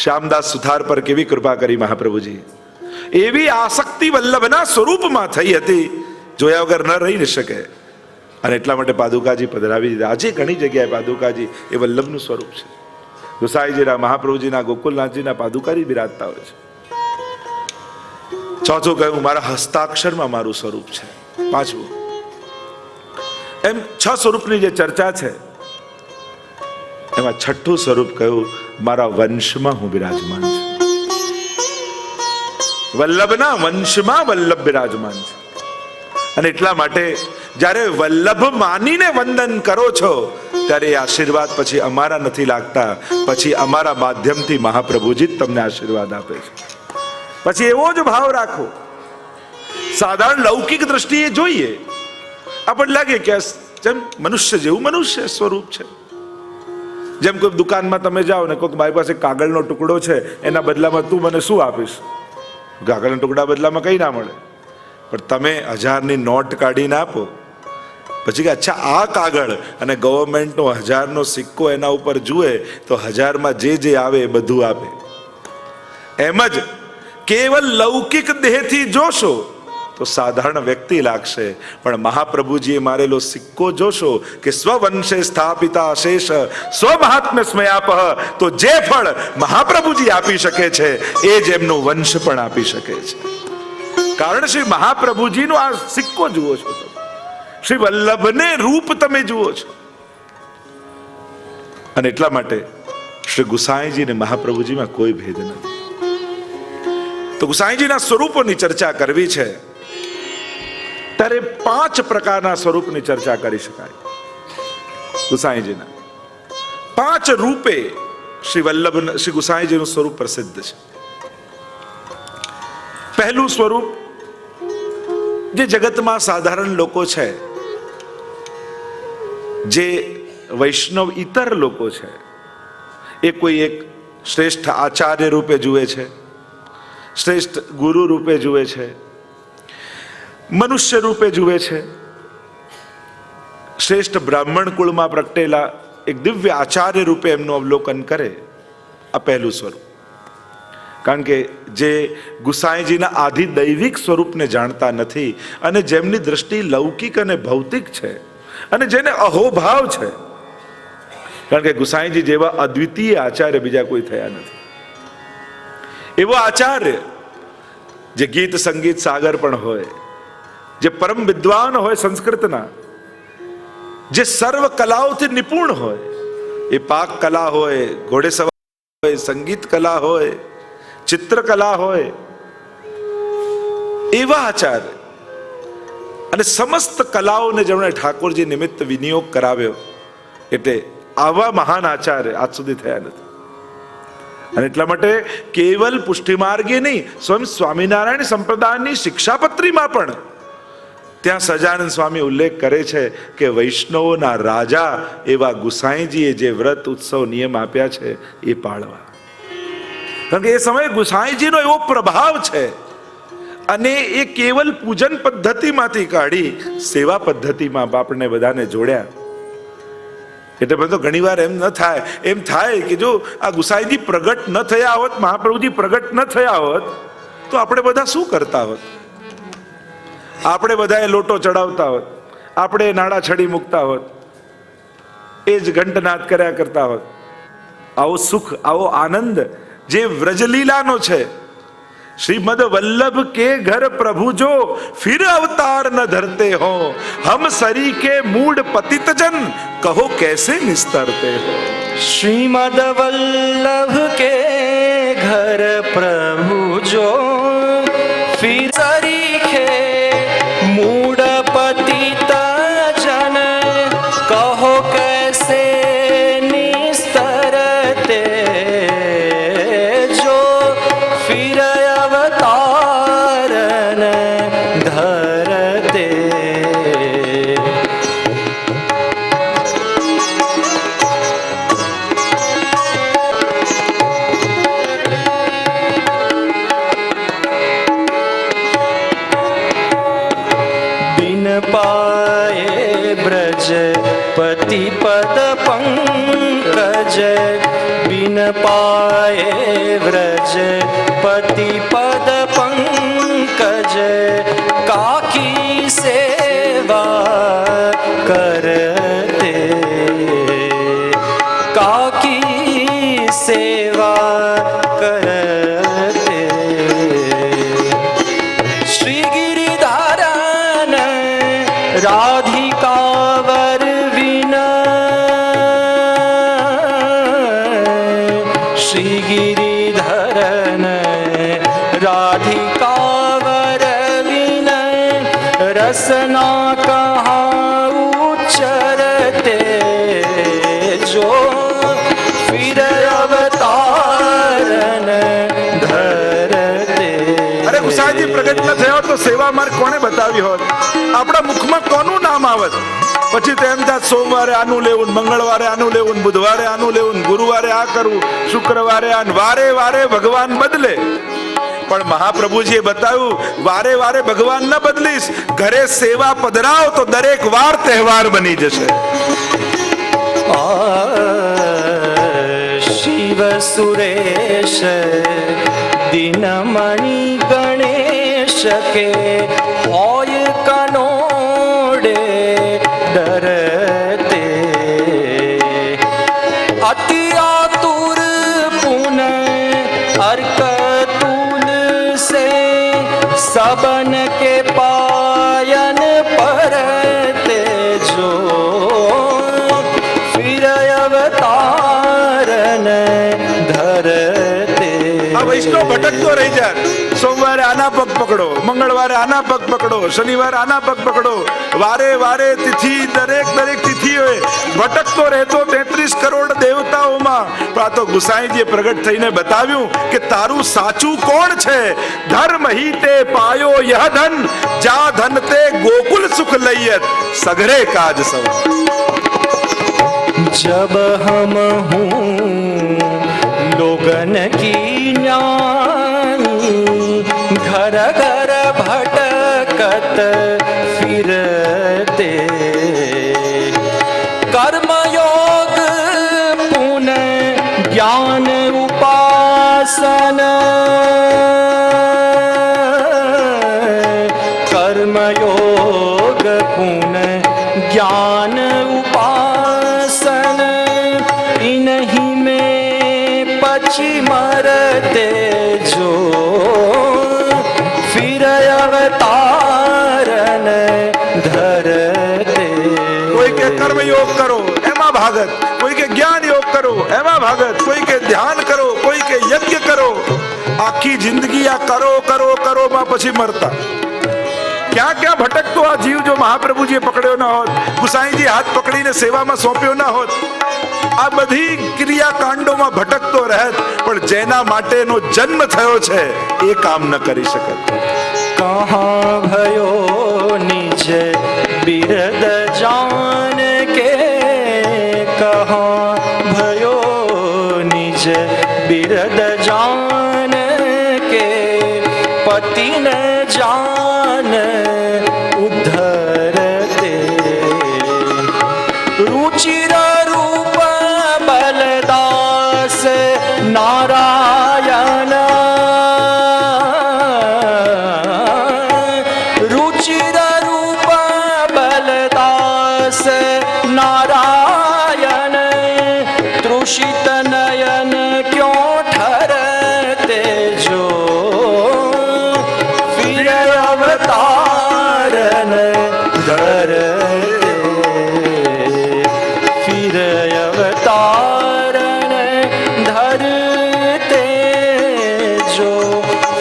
Speaker 2: શ્યામદાસ સુથાર પર કેવી કૃપા કરી મહાપ્રભુજી. એવી આસક્તિ વલ્લભના સ્વરૂપમાં થઈ હતી, જોયા વગર ન રહી ન શકે. અને એટલા માટે પાદુકાજી પધરાવી દીધા. આજે ઘણી જગ્યાએ પાદુકાજી એ વલ્લભનું સ્વરૂપ છે. ગુસાઈજીના, મહાપ્રભુજીના, ગોકુલનાથજીના પાદુકાજી બિરાજતા હોય છે. ચોથું કહ્યું, મારા હસ્તાક્ષરમાં મારું સ્વરૂપ છે. પાંચમું, એમ 6 સ્વરૂપની જે ચર્ચા છે એમાં છઠ્ઠું સ્વરૂપ કહ્યું, મારા વંશમાં હું બિરાજમાન છું. વલ્લભના વંશમાં વલ્લભ બિરાજમાન છે. અને એટલા માટે જ્યારે વલ્લભ માનીને વંદન કરો છો ત્યારે એ આશીર્વાદ પછી અમારા નથી લાગતા, પછી અમારા માધ્યમથી મહાપ્રભુજી જ તમને આશીર્વાદ આપે છે. પછી એવો જ ભાવ રાખો. સાધારણ લૌકિક દ્રષ્ટિએ જોઈએ આપણને લાગે કે જેમ મનુષ્ય જેવું મનુષ્ય સ્વરૂપ છે. જેમ કોઈ દુકાનમાં તમે જાઓ ને કોઈ મારી પાસે કાગળનો ટુકડો છે, એના બદલામાં તું મને શું આપીશ? કાગળના ટુકડા બદલામાં કંઈ ના મળે. પણ તમે 1000ની નોટ કાઢીને આપો, પછી કે અચ્છા આ કાગળ, અને ગવર્મેન્ટનો 1000નો સિક્કો એના ઉપર જુએ તો 1000માં જે આવે એ બધું આપે. એમ જ કેવલ લૌકિક દેહથી જોશો તો સાધારણ વ્યક્તિ લાગશે, પણ મહાપ્રભુજીએ મારેલો સિક્કો જોશો કે સ્વવંશે સ્થાપિતા અશેષ સ્વમહાત્મ્ય સ્મયાપહ, તો જે ફળ મહાપ્રભુજી આપી શકે છે એ જ એમનો વંશ પણ આપી શકે છે. કારણ શ્રી મહાપ્રભુજીનો આ સિક્કો જુઓ છો તમે, શ્રી વલ્લભને રૂપ તમે જુઓ છો. અને એટલા માટે શ્રી ગુસાઈજી ને મહાપ્રભુજીમાં કોઈ ભેદ નથી. તો ગુસાઈજીના સ્વરૂપોની ચર્ચા કરવી છે ત્યારે 5 પ્રકારના સ્વરૂપની ચર્ચા કરી શકાય. ગુસાઈજીના 5 રૂપે શ્રી વલ્લભ, શ્રી ગુસાઈજીનું સ્વરૂપ પ્રસિદ્ધ છે. પહેલું સ્વરૂપ જે જગતમાં સાધારણ લોકો છે, જે વૈષ્ણવ ઇતર લોકો છે, એ કોઈ એક શ્રેષ્ઠ આચાર્ય રૂપે જુએ છે, શ્રેષ્ઠ ગુરુ રૂપે જુએ છે, મનુષ્ય રૂપે જુએ છે, શ્રેષ્ઠ બ્રાહ્મણ કુળમાં પ્રગટેલા એક દિવ્ય આચાર્ય રૂપે એમનું અવલોકન કરે. આ પહેલું સ્વરૂપ. કારણ કે જે ગુસાઈજીના આધિ દૈવિક સ્વરૂપને જાણતા નથી અને જેમની દ્રષ્ટિ લૌકિક અને ભૌતિક છે અને જેને અહોભાવ છે, કારણ કે ગુસાઈજી જેવા અદ્વિતીય આચાર્ય બીજા કોઈ થયા નથી. એવો આચાર્ય જે ગીત સંગીત સાગર પણ હોય, જે પરમ વિદ્વાન હોય સંસ્કૃતના, જે સર્વ કલાઓથી નિપુણ હોય, એ પાક કલા હોય, ઘોડેસવાર હોય, સંગીત કલા હોય, ચિત્રકલા હોય, એવા આચાર્ય અને સમસ્ત કલાઓને જેમણે ઠાકોરજી નિમિત્ત વિનિયોગ કરાવ્યો, એટલે આવા મહાન આચાર્ય આજ સુધી થયા નથી. અને એટલા માટે કેવલ પુષ્ટિમાર્ગે નહીં, સ્વયં સ્વામિનારાયણ સંપ્રદાયની શિક્ષાપત્રીમાં પણ ત્યાં સહજાનંદ સ્વામી ઉલ્લેખ કરે છે કે વૈષ્ણવોના રાજા એવા ગુસાઈજીએ જે વ્રત ઉત્સવ નિયમ આપ્યા છે એ પાળવા. કારણ કે એ સમયે ગુસાઈજીનો એવો પ્રભાવ છે, અને એ કેવલ પૂજન પદ્ધતિમાંથી કાઢી સેવા પદ્ધતિમાં આપણને બધાને જોડ્યા. એટલે બધો ઘણી વાર એમ ન થાય, એમ થાય કે જો આ ગુસાઈજી પ્રગટ ન થયા હોત, મહાપ્રભુજી પ્રગટ ન થયા હોત, તો આપણે બધા શું કરતા હોત? આપણે બધા એ લોટો ચડાવતા હોત, આપણે નાડા છડી મૂકતા હોત, એ જ ઘંટનાદ કર્યા કરતા હોત. આવો સુખ, આવો આનંદ જે વ્રજલીલાનો છે, श्रीमद वल्लभ के घर प्रभु जो फिर अवतार न धरते हो, हम सरी के मूड पतित जन कहो कैसे निस्तरते हो.
Speaker 1: श्रीमद वल्लभ के घर प्रभु जो फिर सरीखे मूड पतित जन कहो कैसे निस्तरते, जो फिर अवतारन धरते. बिन पाए ब्रज पति पद पंकज, बिन पाए व्रज पति पद पंकज, काकी सेवा करते, काकी सेवा करते. श्री गिरिधारन राधिकावर विना, श्री गिरिधरन राधिकावर विनय रसना कहाँ उच्चरते, जो फिर अवतारन धरते.
Speaker 2: અરે ગુસાઈજી પ્રગટ ન થયા હોત તો સેવા માર્ગ કોણે બતાવી હોત? આપણા મુખમાં કોનું નામ આવત? પછી તો એમ થાય સોમવારે આનું લેવું, મંગળવારે આનું લેવું, બુધવારે આનું લેવું, ગુરુવારે આ કરવું, શુક્રવારે આ, વારે વારે ભગવાન બદલે. પણ મહાપ્રભુજીએ બતાવ્યું વારે વારે ભગવાન ન બદલીશ, ઘરે સેવા પધરાવ તો દરેક વાર તહેવાર બની જશે.
Speaker 1: शिव सुरेश दीनमणि गणेश के होय कनोडे डरते, अति आतुर पुन अर्क तुल से सबन के पायन परते, जो फिर अवतारन धरते.
Speaker 2: આ વૈષ્ણવ ભટકતો રહી જાય. સોમવારે આના પગ પકડો, મંગળવારે આના પગ પકડો, શનિવારે આના પગ પકડો, વારે વારે તિથિ, દરેક દરેક તિથિઓએ ભટકતો રહેતો 33 કરોડ દેવતાઓમાં. પણ આ તો ગુસાઈજીએ પ્રગટ થઈને બતાવ્યું કે તારું સાચું કોણ છે. ધર્મ હી તે પાયો યહ ધન, જા ધન તે ગોકુલ સુખ લઈયત, સઘરે કાજ સૌ.
Speaker 1: जब हम हूँ लोगन की न्यानी, घर घर भटकत फिरते, कर्म योग पुण्य ज्ञान उपासन, कर्म योग पुण्य ज्ञान उपासन, इन्हीं में पची मरते, जो फिर अवतारन
Speaker 2: કર્મયોગ કરો એમાં ભાગત, કોઈ કે જ્ઞાન યોગ કરો એમાં ભાગત, કોઈ કે ધ્યાન કરો, કોઈ કે યજ્ઞ કરો. આખી જિંદગી આ કરો કરો કરો માં પછી મરતા. ક્યાં ક્યાં ભટકતો આ જીવ જો મહાપ્રભુજીએ પકડ્યો ના હોત, ગુસાઈજી હાથ પકડીને સેવામાં સોંપ્યો ના હોત, આ બધી ક્રિયાકાંડોમાં ભટકતો રહેત. પણ જેના માટેનો જન્મ થયો છે એ કામ ન કરી શકત.
Speaker 1: कहाँ भयो निज बिरद जान के, कहाँ भयो निज बिरद जान के, पति न जान उद्धरते. रुचिर रूप बलदास नारायण, रुचिर रूप बलदास नारायण, तृषित नयन क्यों ठहरते जो, फिर अवतारन धरते, फिर अवतारन धरते जो,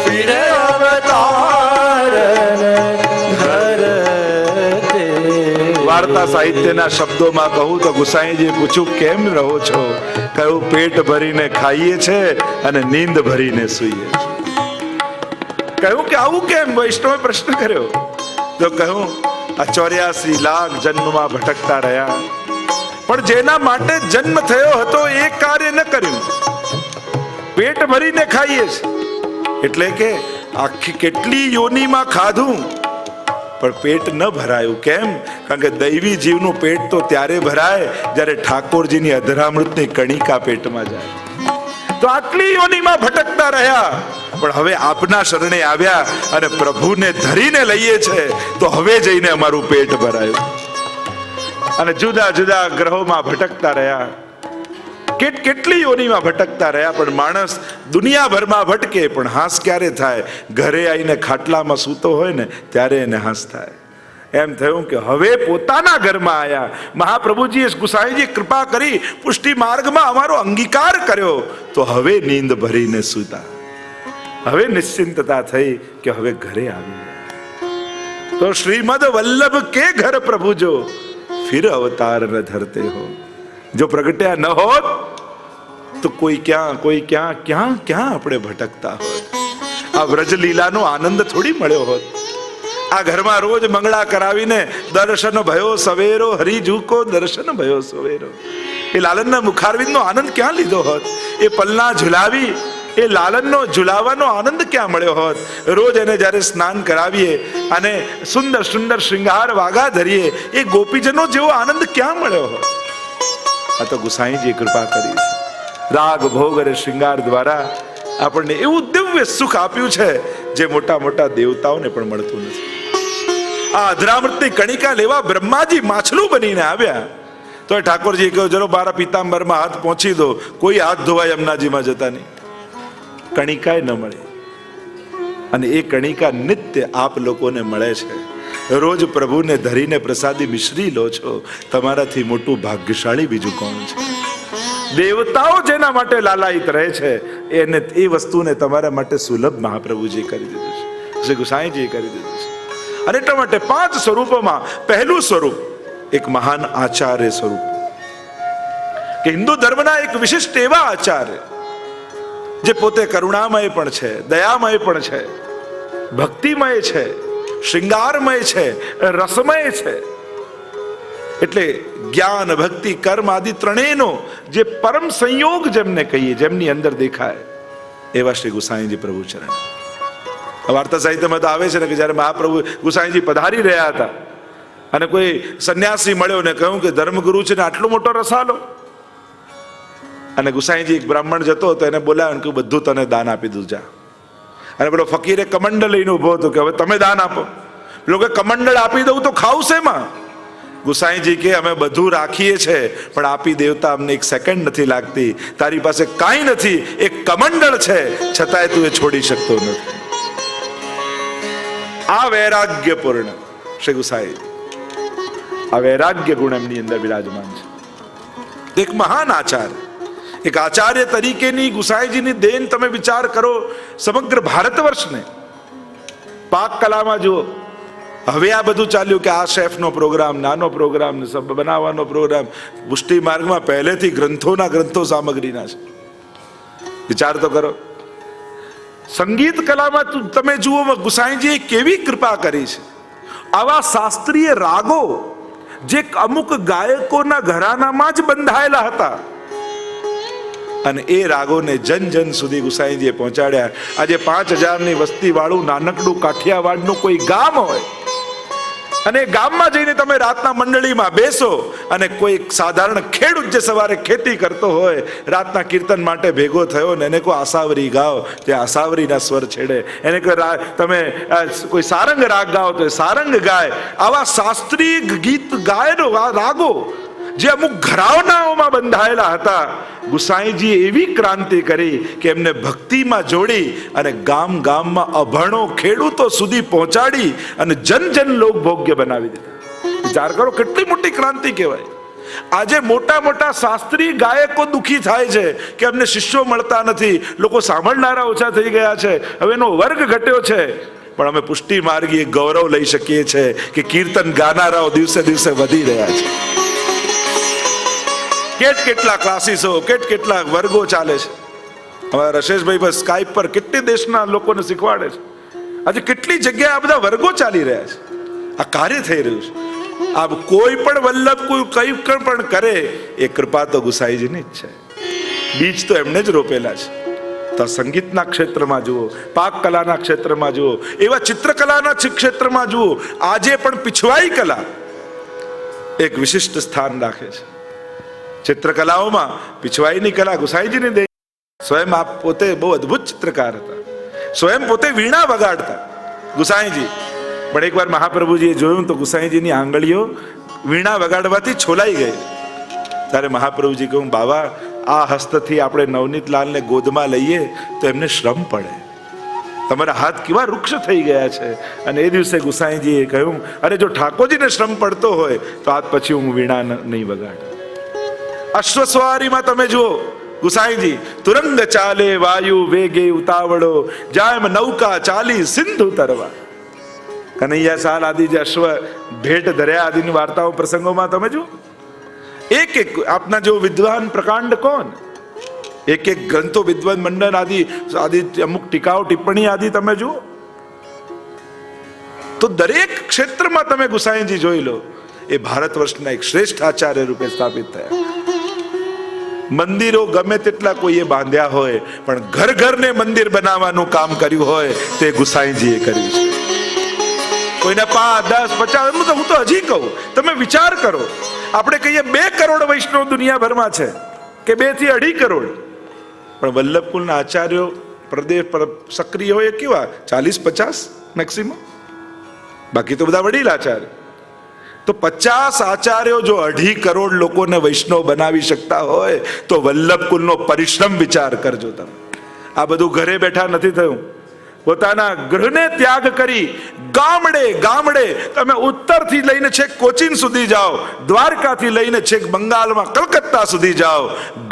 Speaker 1: फिर अवतारन धरते.
Speaker 2: વાર્તા સાહિત્યના શબ્દોમાં કહું તો ગુસાઈજીએ પૂછ્યું કેમ રહો છો? કહ્યું પેટ ભરીને ખાઈએ છે અને નીંદ ભરીને સૂઈએ છે. કહ્યું કે આવું કેમ? વૈષ્ણવે પ્રશ્ન કર્યો તો કહ્યું આ 84 લાખ જન્મમાં ભટકતા રહ્યા, પણ જેના માટે જન્મ થયો હતો એ કાર્ય ન કર્યું. પેટ ભરીને ખાઈએ છે એટલે કે આખી કેટલી યોનિમાં ખાધું પણ પેટ ન ભરાયું. કેમ? કારણ કે દૈવી જીવનું પેટ તો ત્યારે ભરાય જ્યારે ઠાકોરજીની અધરામૃતની કણિકા પેટમાં જાય. તો આટલી યોનિમાં ભટકતા રહ્યા, પણ હવે આપના શરણે આવ્યા અને પ્રભુને ધરીને લઈએ છે તો હવે જઈને અમારું પેટ ભરાયું. અને જુદા જુદા ગ્રહોમાં ભટકતા રહ્યા, કેટલી યોનિમાં ભટકતા રહ્યા. પણ માણસ દુનિયાભરમાં ભટકે પણ હાસ ક્યારે થાય? ઘરે આવીને ખાટલામાં સૂતો હોય ને ત્યારે એને હાસ થાય. એમ થયું કે હવે પોતાના ઘરમાં આયા. મહાપ્રભુજીએ ગુસાઈજી કૃપા કરી પુષ્ટિ માર્ગમાં અમારો અંગીકાર કર્યો તો હવે નીંદ ભરીને સૂતા. હવે નિશ્ચિંતતા થઈ કે હવે ઘરે આવી. તો શ્રીમદ વલ્લભ કે ઘર પ્રભુ જો ફિર અવતાર ન ધરતે હો. જો પ્રગટ્યા ન હોત તો કોઈ ક્યાં ક્યાં આપણે ભટકતા હોત. આ વ્રજ લીલાનો આનંદ થોડી મળ્યો હોત. આ ઘરમાં રોજ મંગળા કરાવીને દર્શન ભયો સવેરો, હરિજુકો દર્શન ભયો સવેરો, એ લાલનના મુખારવિંદનો આનંદ ક્યાં લીધો હોત? એ પલના ઝુલાવી એ લાલનનો ઝુલાવાનો આનંદ ક્યાં મળ્યો હોત? રોજ એને જ્યારે સ્નાન કરાવીએ અને સુંદર સુંદર શૃંગાર વાગા ધરીએ એ ગોપીજનો જેવો આનંદ ક્યાં મળ્યો હોત? આ તો ગુસાઈજી કૃપા કરી છે. રાગ ભોગ અને શૃંગાર દ્વારા આપણને એવું દિવ્ય સુખ આપ્યું છે જે મોટા મોટા દેવતાઓને પણ મળતું નથી. આ અધરામૃતની કણિકા લેવા બ્રહ્માજી માછલું બનીને આવ્યા તો ઠાકોરજી કહ્યું ચલો મારા પિતાંબરમાં હાથ પહોંચી દો. કોઈ હાથ ધોવા યમુનાજીમાં જતા નહીં. કણિકાય ન મળે. અને એ કણિકા નિત્ય આપ લોકોને મળે છે. રોજ પ્રભુને ધરીને પ્રસાદી મિશ્રી લો છો. તમારાથી મોટું ભાગ્યશાળી બીજું કોણ છે? દેવતાઓ જેના માટે લાલાયિત રહે છે એને એ વસ્તુને તમારા માટે સુલભ મહાપ્રભુજી કરી દીધું છે, શ્રી ગુસાઈજીએ કરી દીધું છે. અને એટલા માટે 5 સ્વરૂપોમાં પહેલું સ્વરૂપ એક મહાન આચાર્ય સ્વરૂપ, કે હિન્દુ ધર્મના એક વિશિષ્ટ એવા આચાર્ય જે પોતે કરુણામય પણ છે, દયામય પણ છે, ભક્તિમય છે, શૃંગારમય છે, રસમય છે. એટલે જ્ઞાન, ભક્તિ, કર્મ આદિ ત્રણેયનો જે પરમ સંયોગ જેમને કહીએ, જેમની અંદર દેખાય એવા શ્રી ગુસાઈજી પ્રભુ ચરણ. વાર્તા સાહિત્યમાં તો આવે છે ને કે જયારે મહાપ્રભુ ગુસાઈજી પધારી રહ્યા હતા અને કોઈ સંન્યાસી મળ્યો ને કહ્યું કે ધર્મગુરુ છે ને આટલો મોટો રસાલો. અને ગુસાઈજી એક બ્રાહ્મણ જતો હતો, એને બોલાવ્યો કે બધું તને દાન આપી દઉં જા. અને પેલો ફકીરે કમંડળ લઈને ઉભો હતો કે હવે તમે દાન આપો. પેલો કે કમંડળ આપી દઉં તો ખાવ શેમાં? ગુસાઈજી કે અમે બધું રાખીએ છે પણ આપી દેવતા અમને એક સેકન્ડ નથી લાગતી. તારી પાસે કાંઈ નથી, એક કમંડળ છે, છતાંય તું એ છોડી શકતો નથી. આ વૈરાગ્યપૂર્ણ શ્રી ગુસાઈ. આ વૈરાગ્ય ગુણ એમની અંદર બિરાજમાન છે. એક મહાન આચાર્ય, એક આચાર્ય તરીકેની ગુસાઈજીની દેન તમે વિચાર કરો સમગ્ર ભારત વર્ષને. પાક કલામાં જુઓ, હવે આ બધું ચાલ્યું કે આ શેફનો પ્રોગ્રામ, નાનો પ્રોગ્રામ, બનાવવાનો પ્રોગ્રામ. પુષ્ટિ માર્ગમાં પહેલેથી ગ્રંથો સામગ્રીના છે. વિચાર તો કરો. સંગીત કલામાં તમે જુઓ ગુસાઈજીએ કેવી કૃપા કરી છે. આવા શાસ્ત્રીય રાગો જે અમુક ગાયકોના ઘરાનામાં જ બંધાયેલા હતા, અને એ રાગોને જન જન સુધી ગુસાઈજીએ પહોંચાડ્યા. આજે 5000ની વસ્તી વાળું નાનકડું કાઠિયાવાડનું કોઈ ગામ હોય, અને ગામમાં જઈને તમે રાતના મંડળીમાં બેસો, અને કોઈ સાધારણ ખેડૂત જે સવારે ખેતી કરતો હોય રાતના કીર્તન માટે ભેગો થયો ને એને કોઈ આસાવરી ગાઓ, તે આસાવરીના સ્વર છેડે. એને કોઈ તમે કોઈ સારંગ રાગ ગાઓ તો સારંગ ગાય. આવા શાસ્ત્રીય ગીત ગાયનો રાગો જે અમુક ઘરાવનાઓમાં બંધાયેલા હતા, ગુસાઈજીએ એવી ક્રાંતિ કરી કે એમને ભક્તિમાં જોડી અને ગામ ગામમાં અભણો ખેડૂતો સુધી પહોંચાડી અને જન જન લોક ભોગ્ય બનાવી દીધા. વિચાર કરો કેટલી મોટી ક્રાંતિ કહેવાય. આજે મોટા મોટા શાસ્ત્રીય ગાયકો દુખી થાય છે કે અમને શિષ્યો મળતા નથી, લોકો સાંભળનારા ઓછા થઈ ગયા છે, હવે એનો વર્ગ ઘટ્યો છે. પણ અમે પુષ્ટિ માર્ગીએ ગૌરવ લઈ શકીએ છીએ કે કીર્તન ગાનારાઓ દિવસે દિવસે વધી રહ્યા છે. કેટલા ક્લાસીસો, કેટલા વર્ગો ચાલે છે. અમારા રશેશભાઈ પર સ્કાઈપ પર કેટલી દેશના લોકોને શીખવાડે છે. આજે કેટલી જગ્યાએ આ બધા વર્ગો ચાલી રહ્યા છે. આ કાર્ય થઈ રહ્યું છે. આ કોઈ પણ વલ્લભ કોઈ કઈ પણ કરે એ કૃપા તો ગુસાઈજીની જ છે. બીજ તો એમને જ રોપેલા છે. તો સંગીતના ક્ષેત્રમાં જુઓ, પાક કલાના ક્ષેત્રમાં જુઓ, એવા ચિત્રકલાના ક્ષેત્રમાં જુઓ, આજે પણ પીછવાઈ કલા એક વિશિષ્ટ સ્થાન રાખે છે. ચિત્રકલાઓમાં પીછવાઈની કલા ગુસાઈજીને દે. સ્વયં આપ પોતે બહુ અદ્ભુત ચિત્રકાર હતા, સ્વયં પોતે વીણા વગાડતા ગુસાઈજી. પણ એકવાર મહાપ્રભુજીએ જોયું તો ગુસાઈજીની આંગળીઓ વીણા વગાડવાથી છોલાઈ ગઈ. ત્યારે મહાપ્રભુજી કહ્યું, બાબા આ હસ્તથી આપણે નવનીતલાલને ગોદમાં લઈએ તો એમને શ્રમ પડે, તમારા હાથ કેવા વૃક્ષ થઈ ગયા છે. અને એ દિવસે ગુસાઈજીએ કહ્યું, અરે જો ઠાકોરજીને શ્રમ પડતો હોય તો આજ પછી હું વીણા નહીં વગાડું. અશ્વસવારીમાં તમે જુઓ ગુસાઈજી, તુરંગ ચાલે વાયુ વેગે ઉતાવળો, જામ નૌકા ચાલી સિંધુ તરવા. કનૈયા સાલ આદિ જે અશ્વ ભેટ ધર્યા આદિની વાર્તાઓ પ્રસંગોમાં તમે જુઓ, એક એક આપના જો વિદ્વાન પ્રકાંડ કોણ, એક એક ગ્રંથો વિદ્વાન મંડન આદિ અમુક ટીકાઓ ટિપ્પણી આદિ તમે જુઓ, તો દરેક ક્ષેત્રમાં તમે ગુસાઈજી જોઈ લો, એ ભારત વર્ષના એક શ્રેષ્ઠ આચાર્ય રૂપે સ્થાપિત થયા. મંદિરો ગમે તેટલા કોઈએ બાંધ્યા હોય, પણ ઘર ઘરને મંદિર બનાવવાનું કામ કર્યું હોય તે ગુસાઈજીએ કર્યું છે. કોઈને 5, 10, 50, હું તો હજી કહું, તમે વિચાર કરો, આપણે કહીએ 2 કરોડ વૈષ્ણવ દુનિયાભરમાં છે કે 2 થી 2.5 કરોડ, પણ વલ્લભકુલના આચાર્યો પ્રદેશ સક્રિય હોય કેવા 40-50 મેક્સિમમ, બાકી તો બધા વડીલ આચાર્ય. તો 50 આચાર્યો જો 2.5 કરોડ લોકોને વૈષ્ણવ બનાવી શકતા હોય તો વલ્લભકુલનો પરિશ્રમ વિચાર કરજો તમે. આ બધું ઘરે બેઠા નથી થયું. પોતાના ગૃહને ત્યાગ કરી ગામડે ગામડે તમે ઉત્તરથી લઈને છેક કોચીન સુધી જાઓ, દ્વારકાથી લઈને છેક બંગાળમાં કલકત્તા સુધી જાઓ,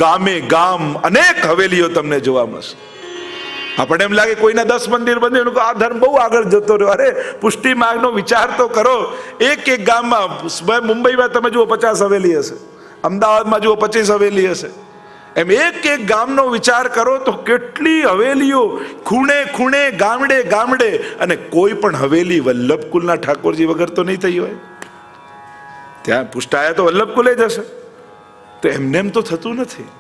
Speaker 2: ગામે ગામ અનેક હવેલીઓ તમને જોવા મળશે. આપણે એમ લાગે કોઈના 10 મંદિર બંધ, આ ધર્મ બહુ આગળ જતો રહ્યો. અરે પુષ્ટિ માર્ગનો વિચાર તો કરો. એક એક ગામમાં, મુંબઈમાં તમે જુઓ 50 હવેલી હશે, અમદાવાદમાં જુઓ 25 હવેલી હશે. એમ એક એક ગામનો વિચાર કરો તો કેટલી હવેલીઓ, ખૂણે ખૂણે, ગામડે ગામડે, અને કોઈ પણ હવેલી વલ્લભકુલના ઠાકોરજી વગર તો નહીં થઈ હોય. ત્યાં પુષ્ટાયા તો વલ્લભકુલે જ હશે. તો એમને એમ તો થતું નથી.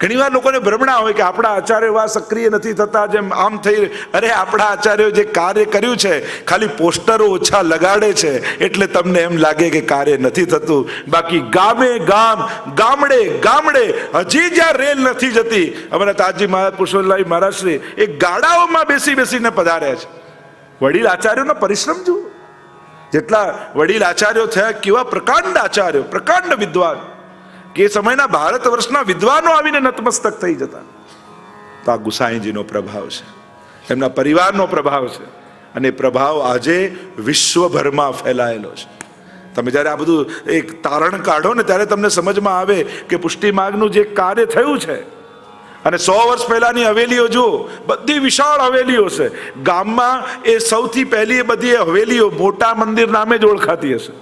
Speaker 2: ઘણીવાર લોકોને ભ્રમણા હોય કે આપણા આચાર્યો આ સક્રિય નથી થતા, જેમ આમ થઈ. અરે આપણા આચાર્યો જે કાર્ય કર્યું છે, ખાલી પોસ્ટરો ઓછા લગાડે છે એટલે તમને એમ લાગે કે કાર્ય નથી થતું. બાકી ગામે ગામ, ગામડે ગામડે, હજી જ્યાં રેલ નથી જતી, અમારા તાજી મહારાજ પુરુષોત્તમભાઈ મહારાજશ્રી એ ગાડાઓમાં બેસી બેસીને પધાર્યા છે. વડીલ આચાર્યોનો પરિશ્રમ જુઓ. જેટલા વડીલ આચાર્યો થયા, કેવા પ્રકાંડ આચાર્યો, પ્રકાંડ વિદ્વાન, કે સમયના ભારત વર્ષના વિદ્વાનો આવીને નતમસ્તક થઈ જતા. તો આ ગુસાઈજીનો પ્રભાવ છે, એમના પરિવારનો પ્રભાવ છે, અને પ્રભાવ આજે વિશ્વભરમાં ફેલાયેલો છે. તમે જ્યારે આ બધું એક તારણ કાઢો ને ત્યારે તમને સમજમાં આવે કે પુષ્ટિ માર્ગનું જે કાર્ય થયું છે. અને 100 વર્ષ પહેલાની હવેલીઓ જુઓ, બધી વિશાળ હવેલીઓ છે. ગામમાં એ સૌથી પહેલી એ બધી હવેલીઓ મોટા મંદિર નામે જ ઓળખાતી હશે.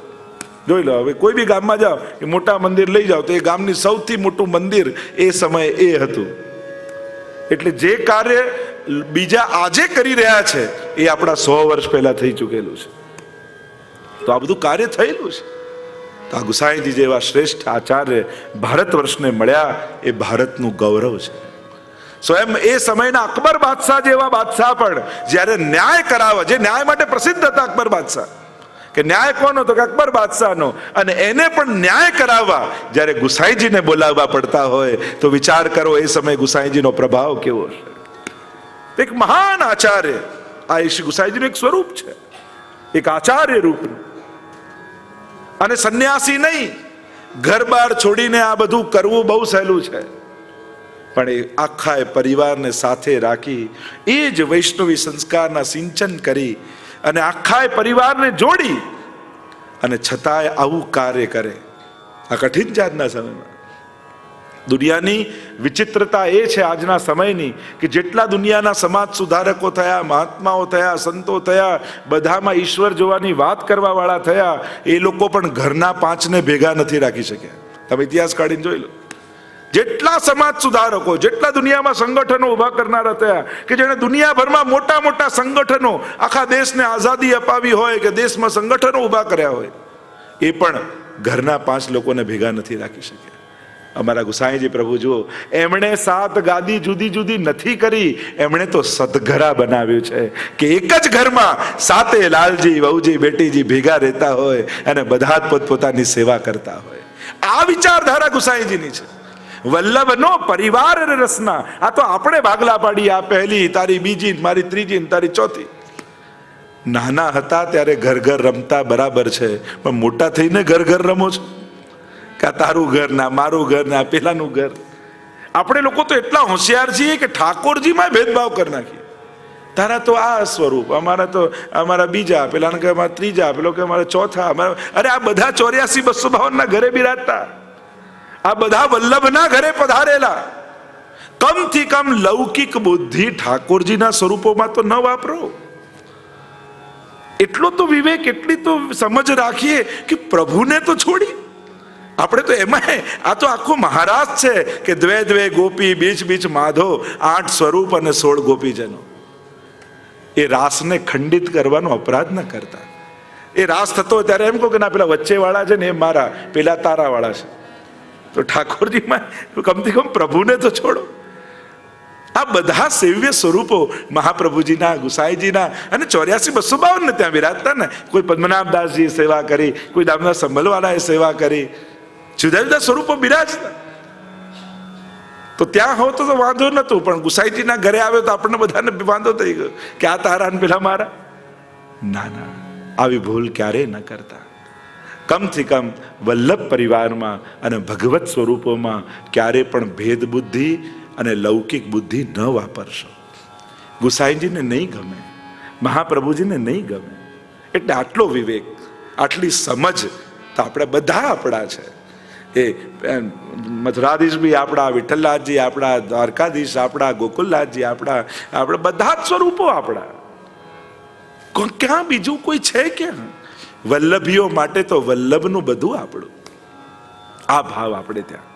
Speaker 2: જોઈ લો, હવે કોઈ બી ગામમાં જાઓ એ મોટા મંદિર લઈ જાઓ તો એ ગામની સૌથી મોટું મંદિર એ સમયે એ હતું. એટલે જે કાર્ય બીજા આજે કરી રહ્યા છે એ આપણા 100 વર્ષ પહેલા થઈ ચૂકેલું છે. તો આ બધું કાર્ય થયેલું છે. તો આ ગુસાઈજી જેવા શ્રેષ્ઠ આચાર્ય ભારત વર્ષને મળ્યા એ ભારતનું ગૌરવ છે. સ્વયં એ સમયના અકબર બાદશાહ જેવા બાદશાહ પણ જ્યારે ન્યાય કરાવવા, જે ન્યાય માટે પ્રસિદ્ધ હતા અકબર બાદશાહ, કે ન્યાય કોનો તો કે અકબર બાદશાહનો, અને એને પણ ન્યાય કરાવવા જ્યારે ગુસાઈજીને બોલાવવા પડતા હોય તો વિચાર કરો એ સમયે ગુસાઈજીનો પ્રભાવ કેવો હશે. એક મહાન આચાર્ય, આ શ્રી ગુસાઈજીનું એક સ્વરૂપ છે, એક આચાર્ય રૂપનું. અને સંન્યાસી નહીં, ઘર બાર છોડીને આ બધું કરવું બહુ સહેલું છે, પણ એ આખા પરિવારને સાથે રાખી એ જ વૈષ્ણવી સંસ્કારના સિંચન કરી અને આખા પરિવારને જોડી અને છતાંય આવું કાર્ય કરે આ કઠિન જાતના સમયમાં. દુનિયાની વિચિત્રતા એ છે આજના સમયની કે જેટલા દુનિયાના સમાજ સુધારકો થયા, મહાત્માઓ થયા, સંતો થયા, બધામાં ઈશ્વર જોવાની વાત કરવા વાળા થયા, એ લોકો પણ ઘરના 5ને ભેગા નથી રાખી શક્યા. તમે ઇતિહાસ કાઢીને જોઈ લો. જેટલા સમાજ સુધારકો, જેટલા દુનિયામાં સંગઠનો ઉભા કરનારા થયા કે જેણે દુનિયાભરમાં મોટા મોટા સંગઠનો આખા દેશને આઝાદી અપાવી હોય કે દેશમાં સંગઠનો ઉભા કર્યા હોય, એ પણ ઘરના 5 લોકોને ભેગા નથી રાખી શક્યા. અમારા ગુસાઈજી પ્રભુ જુઓ, એમણે 7 ગાદી જુદી જુદી નથી કરી, એમણે તો સદઘરા બનાવ્યું છે કે એક જ ઘરમાં 7 લાલજી, વહુજી, બેટીજી ભેગા રહેતા હોય અને બધા જ પોતપોતાની સેવા કરતા હોય. આ વિચારધારા ગુસાઈજીની છે. વલ્લભનો પરિવાર રસના. આ તો આપણે ભાગલા પાડી, આ પહેલી, તારી બીજી, મારી ત્રીજી, તારી ચોથી. નાના હતા ત્યારે ઘર ઘર રમતા બરાબર છે, પણ મોટા થઈને ઘર ઘર રમો છો કે તારું ઘર ના, મારું ઘર ના, પેલાનું ઘર. આપણે લોકો તો એટલા હોશિયાર છીએ કે ઠાકોરજીમાં ભેદભાવ કરી નાખીએ. તારા તો આ સ્વરૂપ, અમારા તો અમારા બીજા, પેલા કે અમારા ત્રીજા, પેલો કે અમારા ચોથા. અરે આ બધા 84-252 ના ઘરે બિરાજતા, આ બધા વલ્લભના ઘરે પધારેલા. કમથી કમ લૌકિક બુદ્ધિ ઠાકોરજીના સ્વરૂપોમાં તો ન વાપરો. એટલો તો વિવેક, એટલી તો સમજ રાખીએ કે પ્રભુને તો છોડી. આપણે તો એમાં આ તો આખો મહારાજ છે કે દ્વે દ્વે ગોપી બીચ બીચ માધો, 8 સ્વરૂપ અને 16 ગોપીજનો. એ રાસને ખંડિત કરવાનો અપરાધ ન કરતા. એ રાસ થતો ત્યારે એમ કહો કે ના પેલા વચ્ચે વાળા છે ને એ મારા, પેલા તારા વાળા છે. તો ઠાકોરજીમાં કમથી કમ પ્રભુને તો છોડો. આ બધા સેવ્ય સ્વરૂપો મહાપ્રભુજીના, ગુસાઈજીના અને 84-252 ને ત્યાં બિરાજતા ને. કોઈ પદ્મનાભદાસજીએ સેવા કરી, કોઈ દામના સંભલવાળાએ સેવા કરી, જુદા જુદા સ્વરૂપો બિરાજતા. તો ત્યાં હોવ તો વાંધો નહોતું, પણ ગુસાઈજીના ઘરે આવ્યો તો આપણને બધાને વાંધો થઈ ગયો કે આ તારા ને પેલા મારા. ના ના, આવી ભૂલ ક્યારેય ન કરતા. કમથી કમ વલ્લભ પરિવારમાં અને ભગવત સ્વરૂપોમાં ક્યારે પણ ભેદ બુદ્ધિ અને લૌકિક બુદ્ધિ ન વાપરશો. ગુસાઈજીને નહીં ગમે, મહાપ્રભુજીને નહીં ગમે. એટલે આટલો વિવેક, આટલી સમજ તો આપણે બધા આપણા છે. એ મથુરાધીશ બી આપણા, વિઠ્ઠલનાથજી આપણા, દ્વારકાધીશ આપણા, ગોકુલનાથજી આપણા, આપણે બધા જ સ્વરૂપો આપણા. ક્યાં બીજું કોઈ છે ક્યાં? વલ્લભીઓ માટે તો વલ્લભનું બધું આપણું. આ ભાવ આપણે ત્યાં.